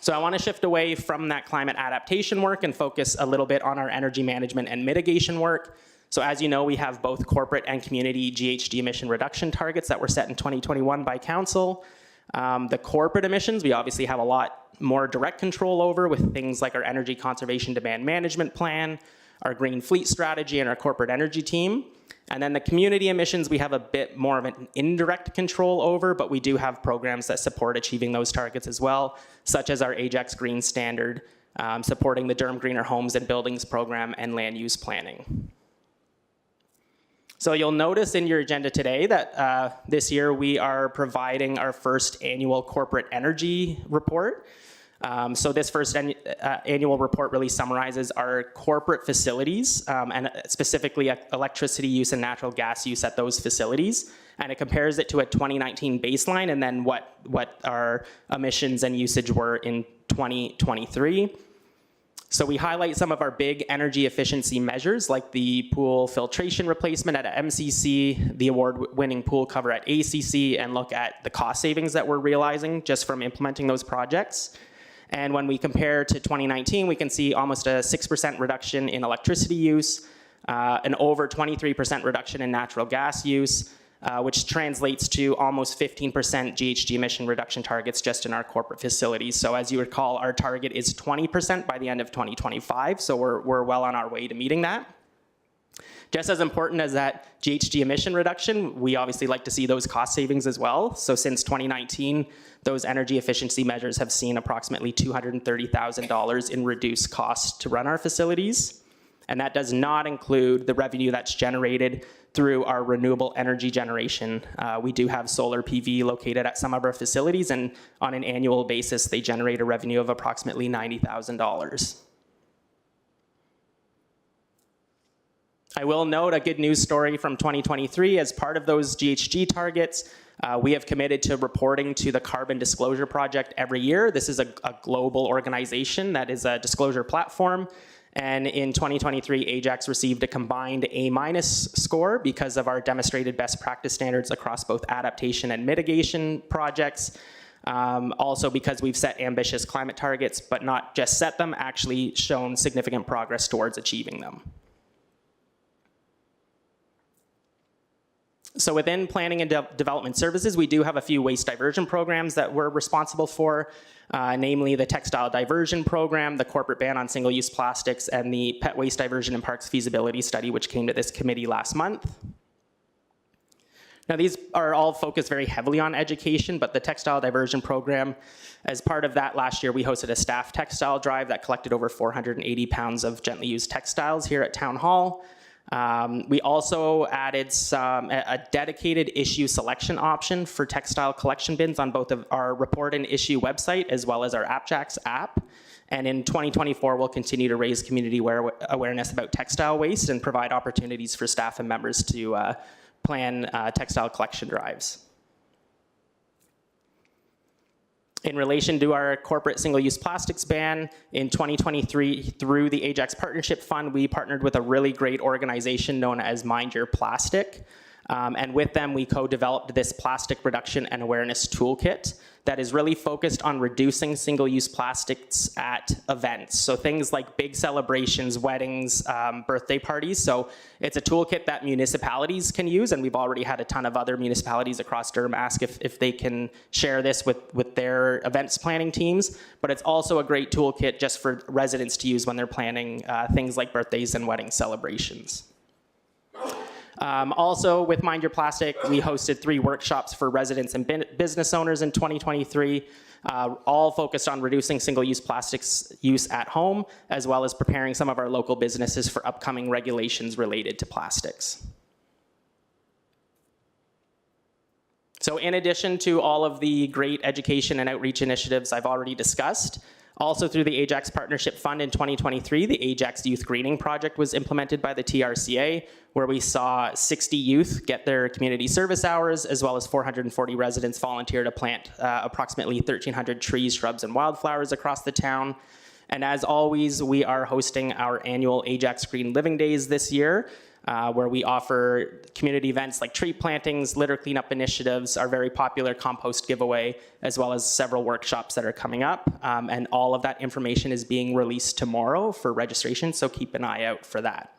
So I want to shift away from that climate adaptation work and focus a little bit on our energy management and mitigation work. So as you know, we have both corporate and community GHG emission reduction targets that were set in 2021 by council. The corporate emissions, we obviously have a lot more direct control over with things like our energy conservation demand management plan, our green fleet strategy, and our corporate energy team. And then the community emissions, we have a bit more of an indirect control over, but we do have programs that support achieving those targets as well, such as our Ajax Green Standard, supporting the Durham Greener Homes and Buildings program and land use planning. So you'll notice in your agenda today that this year we are providing our first annual corporate energy report. So this first annual report really summarizes our corporate facilities and specifically electricity use and natural gas use at those facilities. And it compares it to a 2019 baseline and then what our emissions and usage were in 2023. So we highlight some of our big energy efficiency measures like the pool filtration replacement at MCC, the award-winning pool cover at ACC, and look at the cost savings that we're realizing just from implementing those projects. And when we compare to 2019, we can see almost a 6% reduction in electricity use, an over 23% reduction in natural gas use, which translates to almost 15% GHG emission reduction targets just in our corporate facilities. So as you recall, our target is 20% by the end of 2025, so we're well on our way to meeting that. Just as important as that GHG emission reduction, we obviously like to see those cost savings as well. So since 2019, those energy efficiency measures have seen approximately $230,000 in reduced costs to run our facilities. And that does not include the revenue that's generated through our renewable energy generation. We do have solar PV located at some of our facilities, and on an annual basis, they generate a revenue of approximately $90,000. I will note a good news story from 2023. As part of those GHG targets, we have committed to reporting to the Carbon Disclosure Project every year. This is a global organization that is a disclosure platform. And in 2023, Ajax received a combined A- score because of our demonstrated best practice standards across both adaptation and mitigation projects. Also because we've set ambitious climate targets, but not just set them, actually shown significant progress towards achieving them. So within planning and development services, we do have a few waste diversion programs that we're responsible for, namely the textile diversion program, the corporate ban on single-use plastics, and the pet waste diversion and parks feasibility study, which came to this committee last month. Now these are all focused very heavily on education, but the textile diversion program, as part of that last year, we hosted a staff textile drive that collected over 480 pounds of gently used textiles here at Town Hall. We also added a dedicated issue selection option for textile collection bins on both of our report and issue website as well as our AppJax app. And in 2024, we'll continue to raise community awareness about textile waste and provide opportunities for staff and members to plan textile collection drives. In relation to our corporate single-use plastics ban, in 2023, through the Ajax Partnership Fund, we partnered with a really great organization known as Mind Your Plastic. And with them, we co-developed this plastic reduction and awareness toolkit that is really focused on reducing single-use plastics at events. So things like big celebrations, weddings, birthday parties. So it's a toolkit that municipalities can use, and we've already had a ton of other municipalities across Durham ask if they can share this with their events planning teams. But it's also a great toolkit just for residents to use when they're planning things like birthdays and wedding celebrations. Also, with Mind Your Plastic, we hosted 3 workshops for residents and business owners in 2023, all focused on reducing single-use plastics use at home, as well as preparing some of our local businesses for upcoming regulations related to plastics. So in addition to all of the great education and outreach initiatives I've already discussed, Also through the Ajax Partnership Fund in 2023, the Ajax Youth Greening Project was implemented by the TRCA, where we saw 60 youth get their community service hours, as well as 440 residents volunteer to plant approximately 1,300 trees, shrubs, and wildflowers across the town. And as always, we are hosting our annual Ajax Green Living Days this year, where we offer community events like tree plantings, litter cleanup initiatives, our very popular compost giveaway, as well as several workshops that are coming up. And all of that information is being released tomorrow for registration, so keep an eye out for that.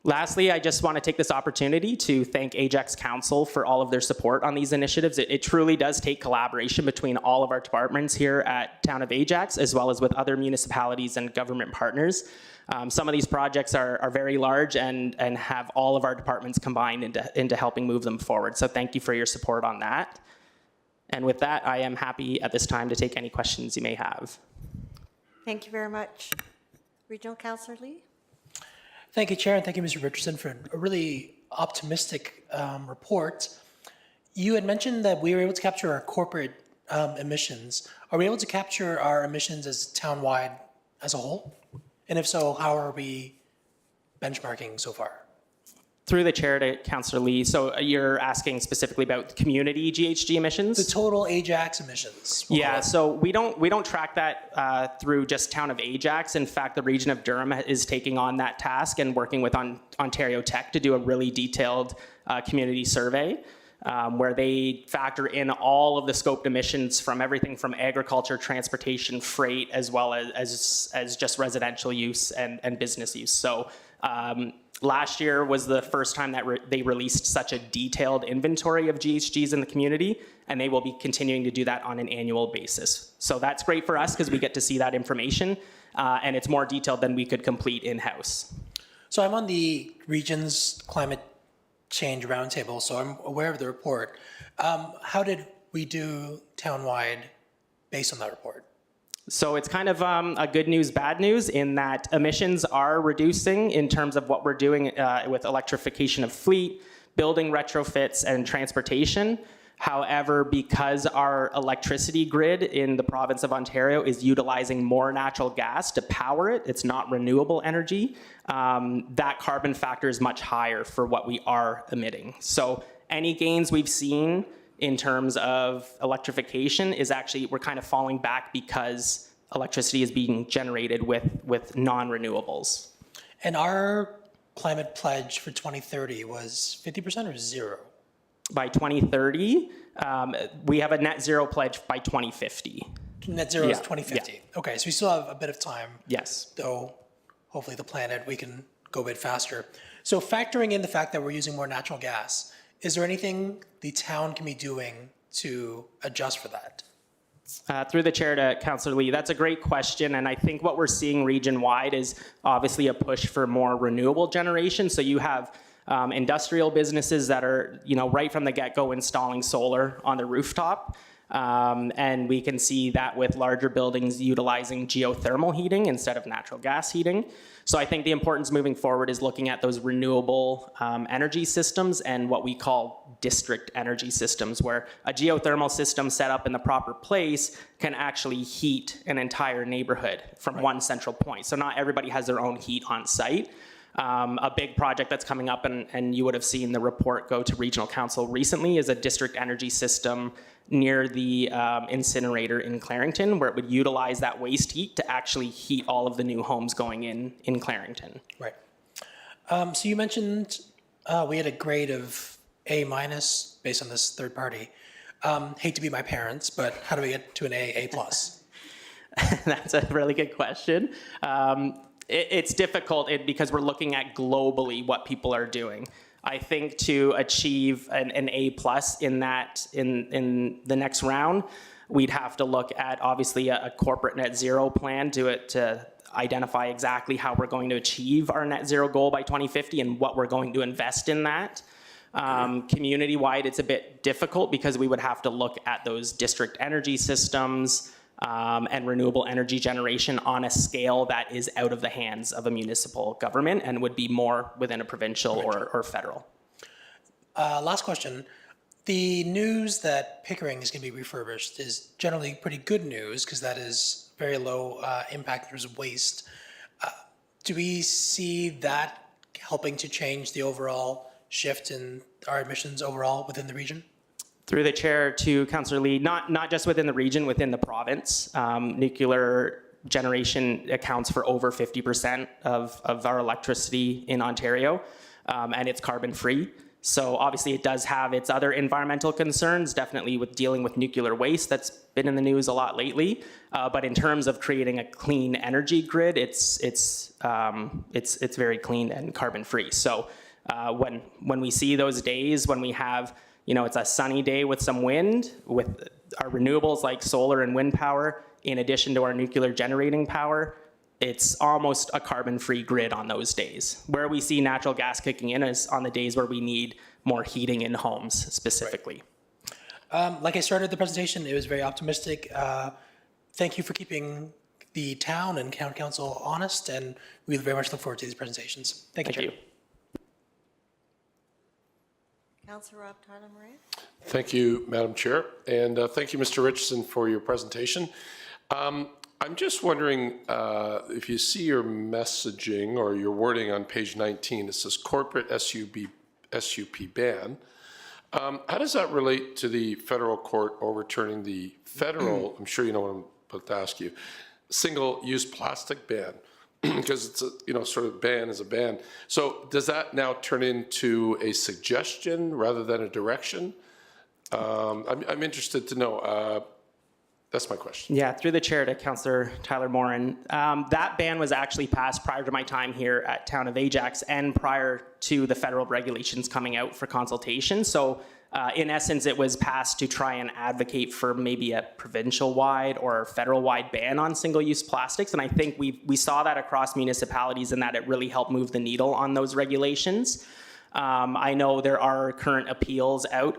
Lastly, I just want to take this opportunity to thank Ajax Council for all of their support on these initiatives. It truly does take collaboration between all of our departments here at Town of Ajax, as well as with other municipalities and government partners. Some of these projects are very large and have all of our departments combined into helping move them forward. So thank you for your support on that. And with that, I am happy at this time to take any questions you may have. Thank you very much. Regional Councilor Lee? Thank you, Chair, and thank you, Mr. Richardson, for a really optimistic report. You had mentioned that we were able to capture our corporate emissions. Are we able to capture our emissions as town-wide as a whole? And if so, how are we benchmarking so far? Through the chair to Councillor Lee, so you're asking specifically about community GHG emissions? The total Ajax emissions. Yeah, so we don't track that through just Town of Ajax. In fact, the region of Durham is taking on that task and working with Ontario Tech to do a really detailed community survey where they factor in all of the scoped emissions from everything from agriculture, transportation, freight, as well as just residential use and business use. So last year was the first time that they released such a detailed inventory of GHGs in the community, and they will be continuing to do that on an annual basis. So that's great for us because we get to see that information, and it's more detailed than we could complete in-house. So I'm on the region's climate change roundtable, so I'm aware of the report. How did we do town-wide based on that report? So it's kind of a good news, bad news in that emissions are reducing in terms of what we're doing with electrification of fleet, building retrofits, and transportation. However, because our electricity grid in the province of Ontario is utilizing more natural gas to power it, it's not renewable energy, that carbon factor is much higher for what we are emitting. So any gains we've seen in terms of electrification is actually, we're kind of falling back because electricity is being generated with non-renewables. And our climate pledge for 2030 was 50% or zero? By 2030, we have a net zero pledge by 2050. Net zero is Yeah, 2050. yeah. Okay, so we still have a bit of time. Yes. Though hopefully the planet, we can go a bit faster. So factoring in the fact that we're using more natural gas, is there anything the town can be doing to adjust for that? Through the chair to Councillor Lee, that's a great question, and I think what we're seeing region-wide is obviously a push for more renewable generation. So you have industrial businesses that are, right from the get-go installing solar on the rooftop, and we can see that with larger buildings utilizing geothermal heating instead of natural gas heating. So I think the importance moving forward is looking at those renewable energy systems and what we call district energy systems, where a geothermal system set up in the proper place can actually heat an entire neighborhood from one central point. So not everybody has their own heat on site. A big project that's coming up, and you would have seen the report go to Regional Council recently, is a district energy system near the incinerator in Clarington, where it would utilize that waste heat to actually heat all of the new homes going in Clarington. Right. So you mentioned we had a grade of A- based on this third party. Hate to be my parents, but how do we get to an A+? That's a really good question. It's difficult because we're looking at globally what people are doing. I think to achieve an A+ in the next round, we'd have to look at obviously a corporate net zero plan to identify exactly how we're going to achieve our net zero goal by 2050 and what we're going to invest in that. Community-wide, it's a bit difficult because we would have to look at those district energy systems, and renewable energy generation on a scale that is out of the hands of a municipal government and would be more within a provincial or federal. Last question. The news that Pickering is going to be refurbished is generally pretty good news because that is very low impact in terms of waste. Do we see that helping to change the overall shift in our emissions overall within the region? Through the chair to Councillor Lee, not just within the region, within the province. Nuclear generation accounts for over 50% of our electricity in Ontario, and it's carbon free. So obviously it does have its other environmental concerns, definitely with dealing with nuclear waste that's been in the news a lot lately. But in terms of creating a clean energy grid, it's very clean and carbon free. So when we see those days when we have, it's a sunny day with some wind, with our renewables like solar and wind power, in addition to our nuclear generating power, it's almost a carbon-free grid on those days. Where we see natural gas kicking in is on the days where we need more heating in homes specifically. Like I started the presentation, it was very optimistic. Thank you for keeping the town and town council honest, and we very much look forward to these presentations. Thank you. Councillor Rob Tyler Moran. Thank you, Madam Chair, and thank you, Mr. Richardson, for your presentation. I'm just wondering if you see your messaging or your wording on page 19, it says corporate SUP ban. How does that relate to the federal court overturning the federal, I'm sure you know what I'm about to ask you, single-use plastic ban? Because it's a, sort of ban is a ban. So does that now turn into a suggestion rather than a direction? I'm interested to know. That's my question. Yeah, through the chair to Councillor Tyler Moran. That ban was actually passed prior to my time here at Town of Ajax and prior to the federal regulations coming out for consultation. So in essence, it was passed to try and advocate for maybe a provincial-wide or federal-wide ban on single-use plastics. And I think we saw that across municipalities and that it really helped move the needle on those regulations. I know there are current appeals out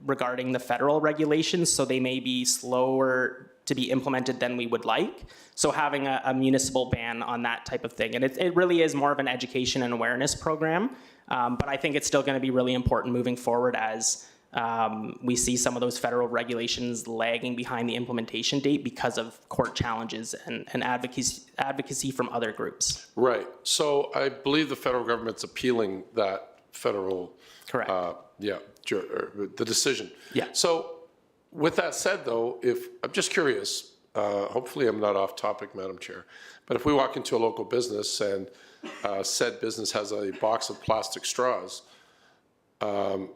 regarding the federal regulations, so they may be slower to be implemented than we would like. So having a municipal ban on that type of thing, and it really is more of an education and awareness program, but I think it's still going to be really important moving forward as we see some of those federal regulations lagging behind the implementation date because of court challenges and advocacy from other groups. Right. So I believe the federal government's appealing that federal, correct? The decision. Yeah. So with that said, though, I'm just curious. Hopefully, I'm not off topic, Madam Chair. But if we walk into a local business and said business has a box of plastic straws, I'm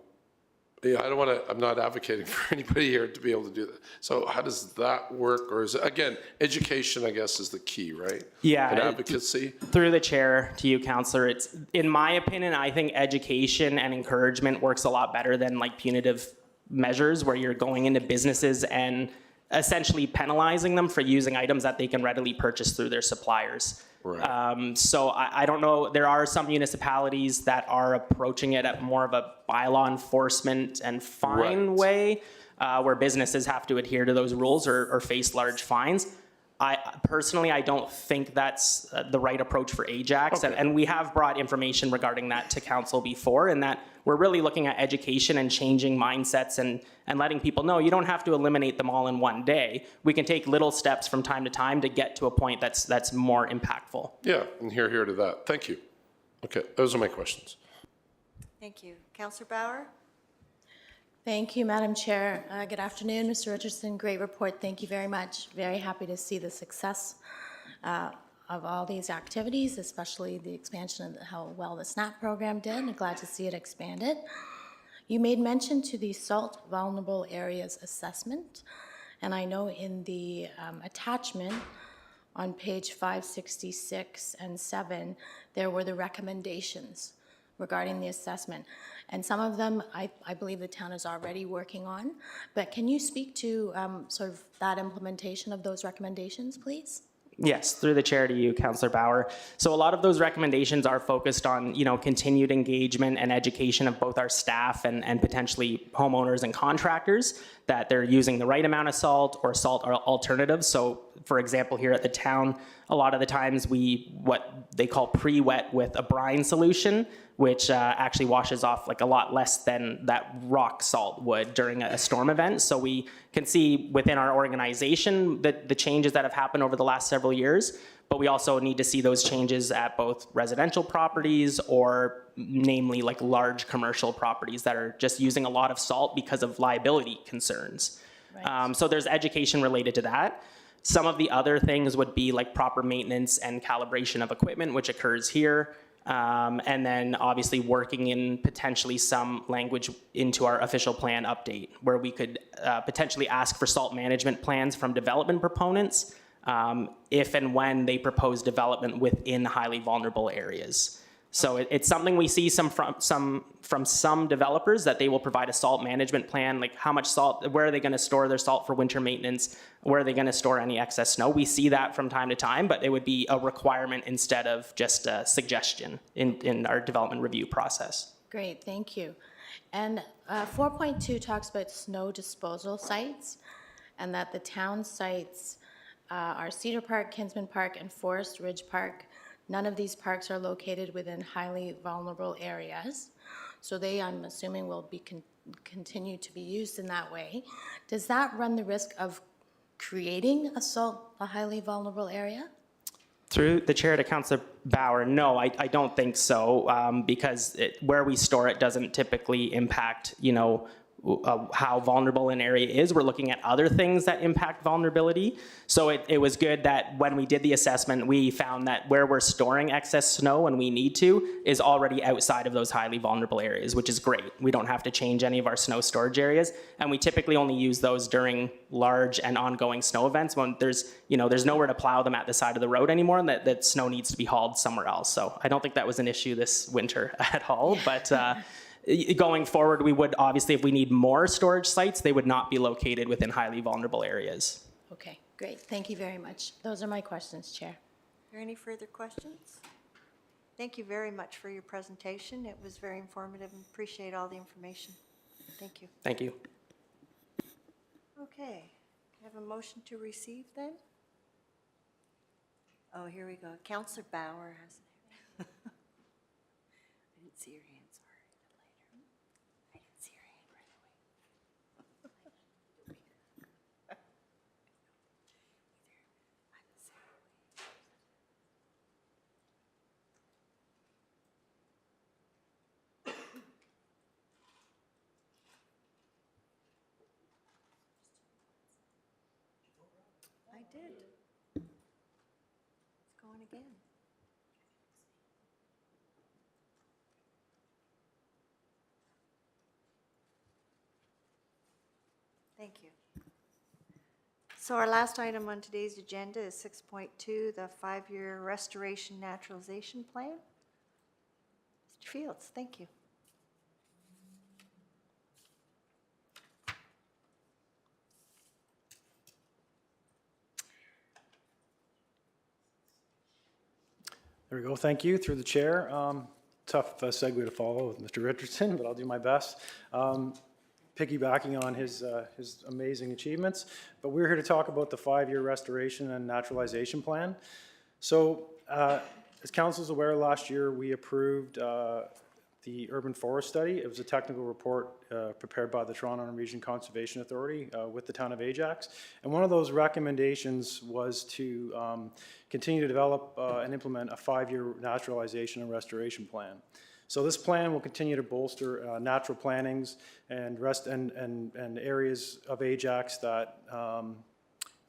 not advocating for anybody here to be able to do that. So how does that work? Or is it, again, education, I guess, is the key, right? Yeah. And advocacy. Through the chair to you, Councillor, it's, in my opinion, I think education and encouragement works a lot better than like punitive measures where you're going into businesses and essentially penalizing them for using items that they can readily purchase through their suppliers. Right. So I don't know, there are some municipalities that are approaching it at more of a bylaw enforcement and fine way, where businesses have to adhere to those rules or face large fines. Personally, I don't think that's the right approach for Ajax, Okay. and we have brought information regarding that to council before, and that we're really looking at education and changing mindsets and letting people know you don't have to eliminate them all in one day. We can take little steps from time to time to get to a point that's more impactful. Yeah, and hear to that. Thank you. Okay, those are my questions. Thank you. Councillor Bauer? Thank you, Madam Chair. Good afternoon, Mr. Richardson. Great report. Thank you very much. Very happy to see the success of all these activities, especially the expansion of how well the SNAP program did. I'm glad to see it expanded. You made mention to the SALT Vulnerable Areas Assessment, and I know in the attachment on page 566 and 7, there were the recommendations regarding the assessment. And some of them, I believe the town is already working on. But can you speak to sort of that implementation of those recommendations, please? Yes, through the chair to you, Councillor Bauer. So a lot of those recommendations are focused on, continued engagement and education of both our staff and potentially homeowners and contractors that they're using the right amount of salt or salt alternatives. So for example, here at the town, a lot of the times what they call pre-wet with a brine solution, which actually washes off like a lot less than that rock salt would during a storm event. So we can see within our organization the changes that have happened over the last several years, but we also need to see those changes at both residential properties or namely like large commercial properties that are just using a lot of salt because of liability concerns. So there's education related to that. Some of the other things would be like proper maintenance and calibration of equipment, which occurs here. And then obviously working in potentially some language into our official plan update, where we could potentially ask for salt management plans from development proponents if and when they propose development within highly vulnerable areas. So it's something we see from some developers, that they will provide a salt management plan, like how much salt, where are they going to store their salt for winter maintenance, where are they going to store any excess snow. We see that from time to time, but it would be a requirement instead of just a suggestion in our development review process. Great, thank you. And 4.2 talks about snow disposal sites, and that the town sites are Cedar Park, Kinsman Park, and Forest Ridge Park. None of these parks are located within highly vulnerable areas, so they, I'm assuming, will be continue to be used in that way. Does that run the risk of creating a highly vulnerable area? Through the chair to Councillor Bauer, no, I don't think so, because where we store it doesn't typically impact, how vulnerable an area is. We're looking at other things that impact vulnerability. So it was good that when we did the assessment, we found that where we're storing excess snow when we need to is already outside of those highly vulnerable areas, which is great. We don't have to change any of our snow storage areas, and we typically only use those during large and ongoing snow events when there's nowhere to plow them at the side of the road anymore, and that snow needs to be hauled somewhere else. So I don't think that was an issue this winter at all, but going forward, we would obviously, if we need more storage sites, they would not be located within highly vulnerable areas. Okay, great. Thank you very much. Those are my questions, Chair. Are there any further questions? Thank you very much for your presentation. It was very informative and appreciate all the information. Thank you. Thank you. Okay, have a motion to receive then? Oh, here we go. Councillor Bauer has it. I didn't see your hand, sorry. I didn't see your hand right away. I did. It's going again. Thank you. So our last item on today's agenda is 6.2, the 5-year restoration naturalization plan. Mr. Fields, thank you. There we go. Thank you. Through the chair. Tough segue to follow with Mr. Richardson, but I'll do my best. Piggybacking on his amazing achievements, but we're here to talk about the 5-year restoration and naturalization plan. So, as council is aware, last year we approved the urban forest study. It was a technical report prepared by the Toronto Region Conservation Authority with the town of Ajax. And one of those recommendations was to continue to develop and implement a 5-year naturalization and restoration plan. So this plan will continue to bolster natural plantings and areas of Ajax that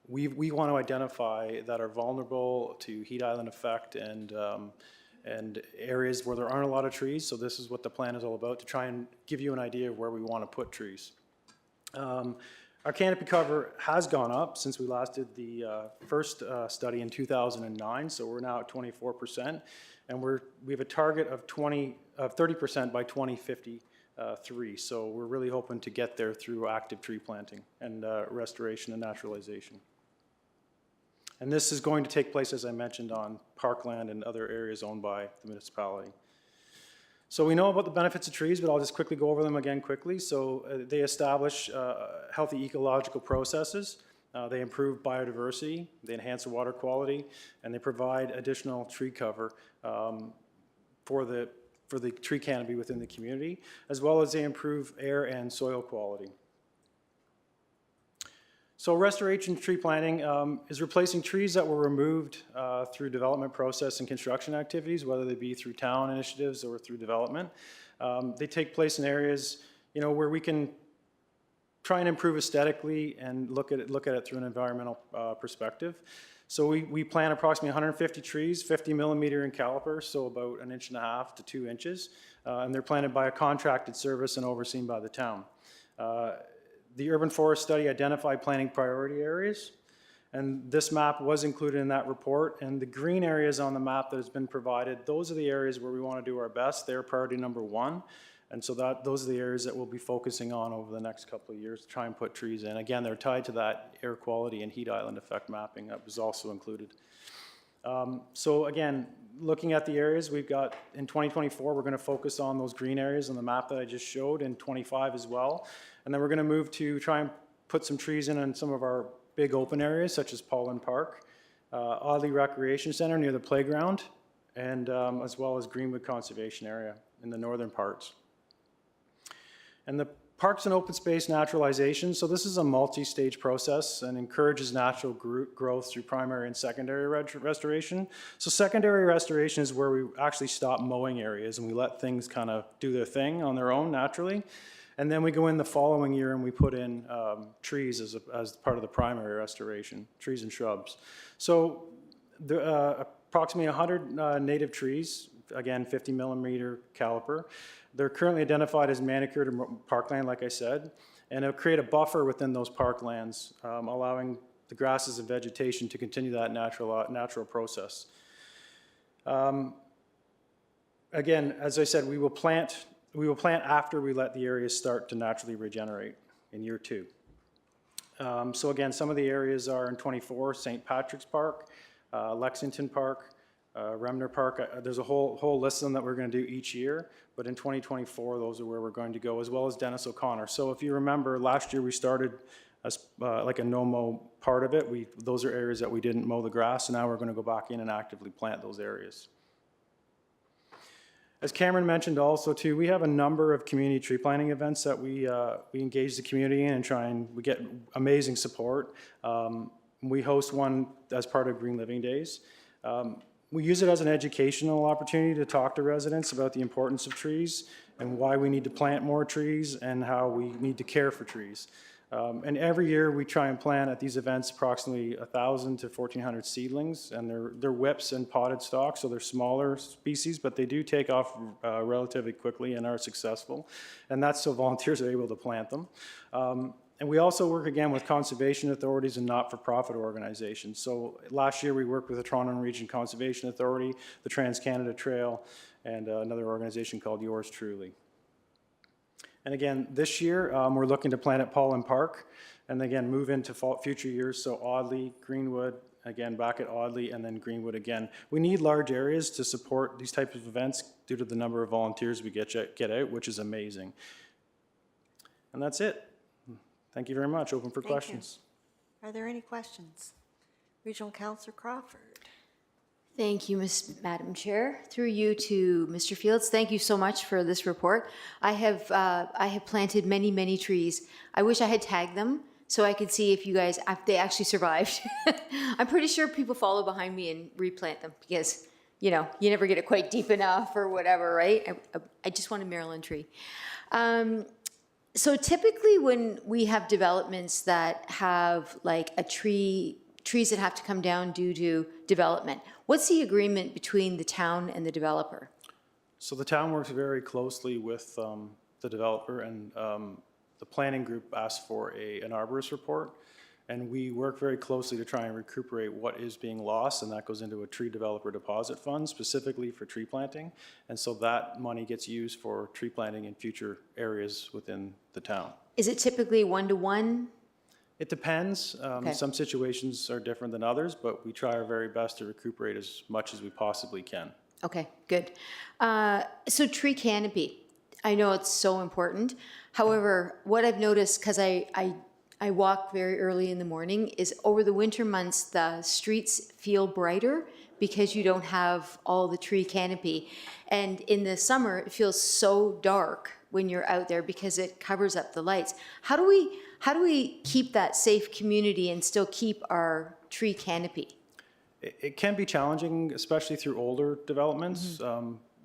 we want to identify that are vulnerable to heat island effect and areas where there aren't a lot of trees. So this is what the plan is all about, to try and give you an idea of where we want to put trees. Our canopy cover has gone up since we last did the first study in 2009. So we're now at 24%, and we have a target of 30% by 2053. So we're really hoping to get there through active tree planting and restoration and naturalization. And this is going to take place, as I mentioned, on parkland and other areas owned by the municipality. So we know about the benefits of trees, but I'll just quickly go over them again quickly. So they establish healthy ecological processes. They improve biodiversity, they enhance the water quality, and they provide additional tree cover for the for the tree canopy within the community, as well as they improve air and soil quality. So restoration tree planting is replacing trees that were removed through development process and construction activities, whether they be through town initiatives or through development. They take place in areas, where we can try and improve aesthetically and look at it through an environmental perspective. So we plant approximately 150 trees, 50 millimeter in caliper, so about 1.5 inches to 2 inches, and they're planted by a contracted service and overseen by the town. The urban forest study identified planting priority areas, and this map was included in that report. And the green areas on the map that has been provided, those are the areas where we want to do our best. They're priority number 1. And so those are the areas that we'll be focusing on over the next couple of years to try and put trees in. Again, they're tied to that air quality and heat island effect mapping that was also included. So again, looking at the areas we've got in 2024, we're going to focus on those green areas on the map that I just showed, in 25 as well. And then we're going to move to try and put some trees in some of our big open areas, such as Paulin Park, Audley Recreation Center near the playground, and as well as Greenwood Conservation Area in the northern parts. And the parks and open space naturalization, so this is a multi-stage process and encourages natural growth through primary and secondary restoration. So secondary restoration is where we actually stop mowing areas and we let things kind of do their thing on their own naturally. And then we go in the following year and we put in trees as part of the primary restoration, trees and shrubs. So approximately 100 native trees, again, 50 millimeter caliper. They're currently identified as manicured parkland, like I said, and it'll create a buffer within those parklands, allowing the grasses and vegetation to continue that natural process. Again, as I said, we will plant after we let the areas start to naturally regenerate in year 2. So again, some of the areas are in 24, St. Patrick's Park, Lexington Park, Remner Park. There's a whole list of them that we're going to do each year, but in 2024, those are where we're going to go, as well as Dennis O'Connor. So if you remember, last year we started as like a no-mow part of it. Those are areas that we didn't mow the grass, and now we're going to go back in and actively plant those areas. As Cameron mentioned also too, we have a number of community tree planting events that we engage the community in and we get amazing support. We host one as part of Green Living Days. We use it as an educational opportunity to talk to residents about the importance of trees and why we need to plant more trees and how we need to care for trees. And every year we try and plant at these events approximately 1,000 to 1,400 seedlings, and they're whips and potted stock, so they're smaller species, but they do take off relatively quickly and are successful. And that's so volunteers are able to plant them. And we also work again with conservation authorities and not-for-profit organizations. So last year we worked with the Toronto Region Conservation Authority, the Trans-Canada Trail, and another organization called Yours Truly. And again, this year we're looking to plant at Paulin Park, and again move into future years. So Audley, Greenwood, again back at Audley, and then Greenwood again. We need large areas to support these types of events due to the number of volunteers we get out, which is amazing. And that's it. Thank you very much. Open for questions. Are there any questions? Regional Councillor Crawford. Thank you, Madam Chair. Through you to Mr. Fields, thank you so much for this report. I have planted many, many trees. I wish I had tagged them so I could see if if they actually survived. I'm pretty sure people follow behind me and replant them because, you never get it quite deep enough or whatever, right? I just want a Maryland tree. So typically when we have developments that have like trees that have to come down due to development, what's the agreement between the town and the developer? So the town works very closely with the developer, and the planning group asked for an arborist report, and we work very closely to try and recuperate what is being lost, and that goes into a tree developer deposit fund specifically for tree planting, and so that money gets used for tree planting in future areas within the town. Is it typically 1-to-1? It depends. Okay. Some situations are different than others, but we try our very best to recuperate as much as we possibly can. Okay, good. So tree canopy, I know it's so important. However, what I've noticed, because I walk very early in the morning, is over the winter months, the streets feel brighter because you don't have all the tree canopy. And in the summer, it feels so dark when you're out there because it covers up the lights. How do we keep that safe community and still keep our tree canopy? It can be challenging, especially through older developments.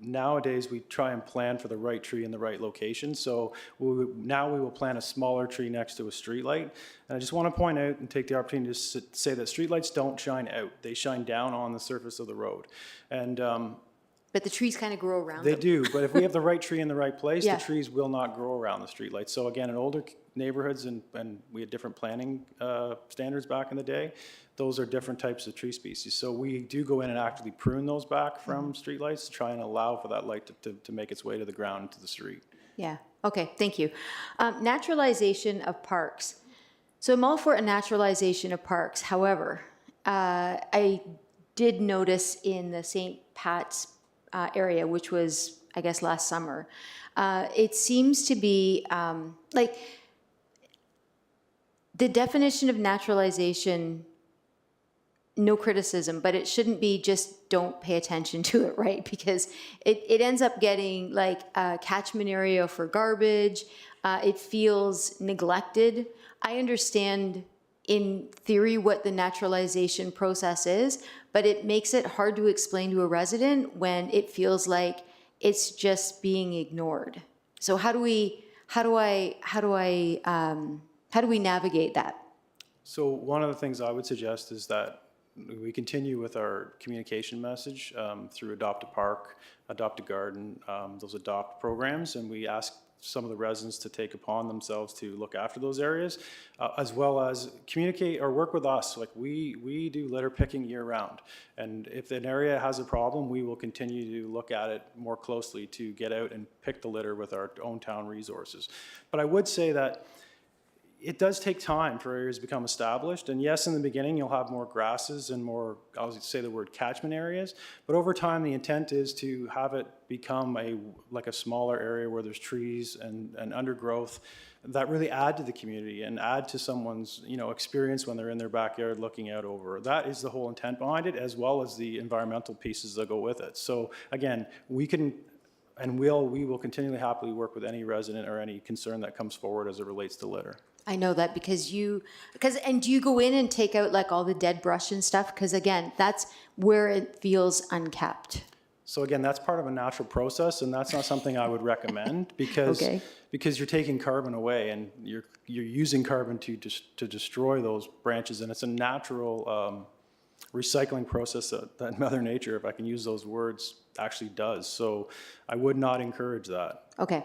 Nowadays, we try and plan for the right tree in the right location. So now we will plant a smaller tree next to a streetlight. And I just want to point out and take the opportunity to say that streetlights don't shine out. They shine down on the surface of the road. And but the trees kind of grow around they them. do, but if we have the right tree in the right place, Yeah. the trees will not grow around the streetlights. So again, in older neighborhoods, and we had different planning standards back in the day, those are different types of tree species. So we do go in and actively prune those back from streetlights to try and allow for that light to make its way to the ground, to the street. Yeah, okay, thank you. Naturalization of parks. So I'm all for a naturalization of parks. However, I did notice in the St. Pat's area, which was, I guess, last summer, it seems to be like the definition of naturalization, no criticism, but it shouldn't be just don't pay attention to it, right? Because it ends up getting like a catchment area for garbage. It feels neglected. I understand in theory what the naturalization process is, but it makes it hard to explain to a resident when it feels like it's just being ignored. So how do we navigate that? So one of the things I would suggest is that we continue with our communication message through Adopt a Park, Adopt a Garden, those adopt programs, and we ask some of the residents to take upon themselves to look after those areas, as well as communicate or work with us. Like we do litter picking year round, and if an area has a problem, we will continue to look at it more closely to get out and pick the litter with our own town resources. But I would say that it does take time for areas to become established. And yes, in the beginning, you'll have more grasses and more, I'll say the word catchment areas. But over time, the intent is to have it become like a smaller area where there's trees and undergrowth that really add to the community and add to someone's experience when they're in their backyard looking out over. That is the whole intent behind it, as well as the environmental pieces that go with it. So again, we will continually happily work with any resident or any concern that comes forward as it relates to litter. I know that because do you go in and take out like all the dead brush and stuff? Because again, that's where it feels unkept. So again, that's part of a natural process, and that's not something I would recommend because you're taking carbon away and you're using carbon to destroy those branches, and it's a natural recycling process that Mother Nature, if I can use those words, actually does. So I would not encourage that. Okay.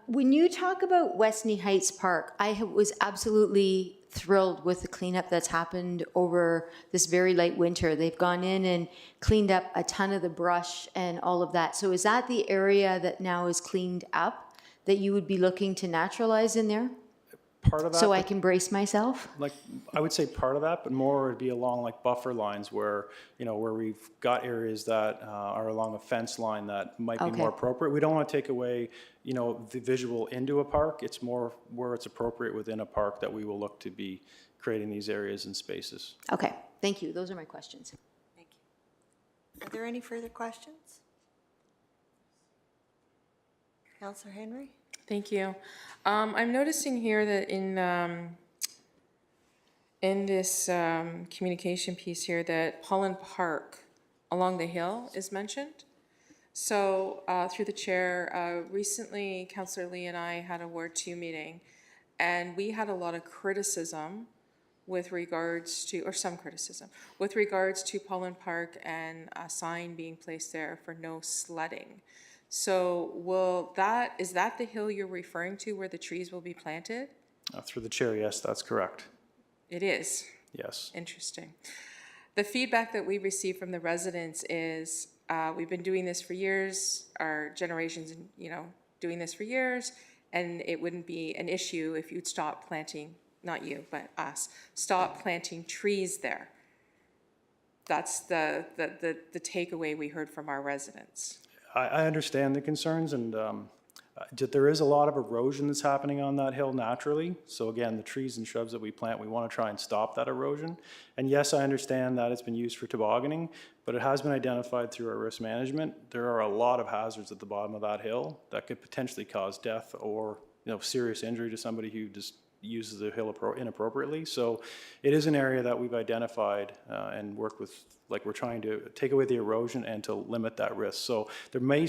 When you talk about Westney Heights Park, I was absolutely thrilled with the cleanup that's happened over this very late winter. They've gone in and cleaned up a ton of the brush and all of that. So is that the area that now is cleaned up that you would be looking to naturalize in there? Part of that, so I can brace myself? Like, I would say part of that, but more would be along like buffer lines where, where we've got areas that are along a fence line that might be more appropriate. We don't want to take away, the visual into a park. It's more where it's appropriate within a park that we will look to be creating these areas and spaces. Okay, thank you. Those are my questions. Thank you. Are there any further questions? Councillor Henry? Thank you. I'm noticing here that in this communication piece here that Pollen Park along the hill is mentioned. So through the chair, recently Councillor Lee and I had a Ward 2 meeting, and we had a lot of criticism with regards to, or some criticism, with regards to Pollen Park and a sign being placed there for no sledding. So is that the hill you're referring to where the trees will be planted? Through the chair, yes, that's correct. It is? Yes. Interesting. The feedback that we receive from the residents is, we've been doing this for years, our generations, doing this for years, and it wouldn't be an issue if you'd stop planting, not you, but us, stop planting trees there. That's the takeaway we heard from our residents. I understand the concerns, and There is a lot of erosion that's happening on that hill naturally. So again, the trees and shrubs that we plant, we want to try and stop that erosion. And yes, I understand that it's been used for tobogganing, but it has been identified through our risk management. There are a lot of hazards at the bottom of that hill that could potentially cause death or, you know, serious injury to somebody who just uses the hill inappropriately. So it is an area that we've identified and worked with, like we're trying to take away the erosion and to limit that risk. So there may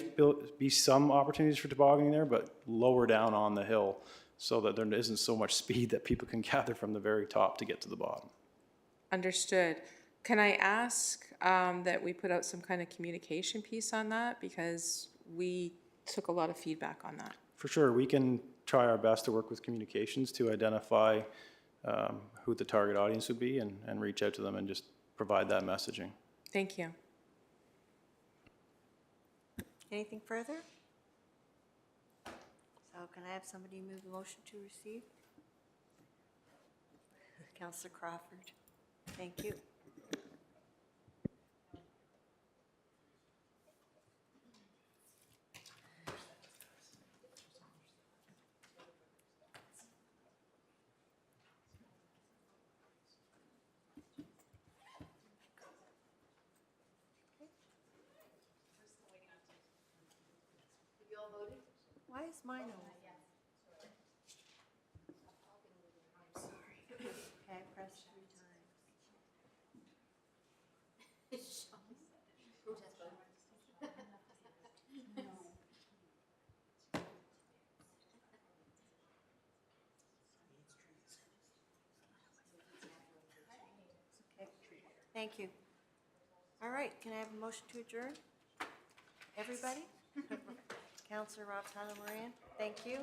be some opportunities for tobogganing there, but lower down on the hill so that there isn't so much speed that people can gather from the very top to get to the bottom. Understood. Can I ask that we put out some kind of communication piece on that? Because we took a lot of feedback on that. For sure, we can try our best to work with communications to identify who the target audience would be and reach out to them and just provide that messaging. Thank you. Anything further? So can I have somebody move the motion to receive? Councillor Crawford. Thank you. Why is mine on? I'm sorry. Okay, press 3 times. Okay, thank you. All right, can I have a motion to adjourn? Everybody? Councillor Rob Moran, thank you.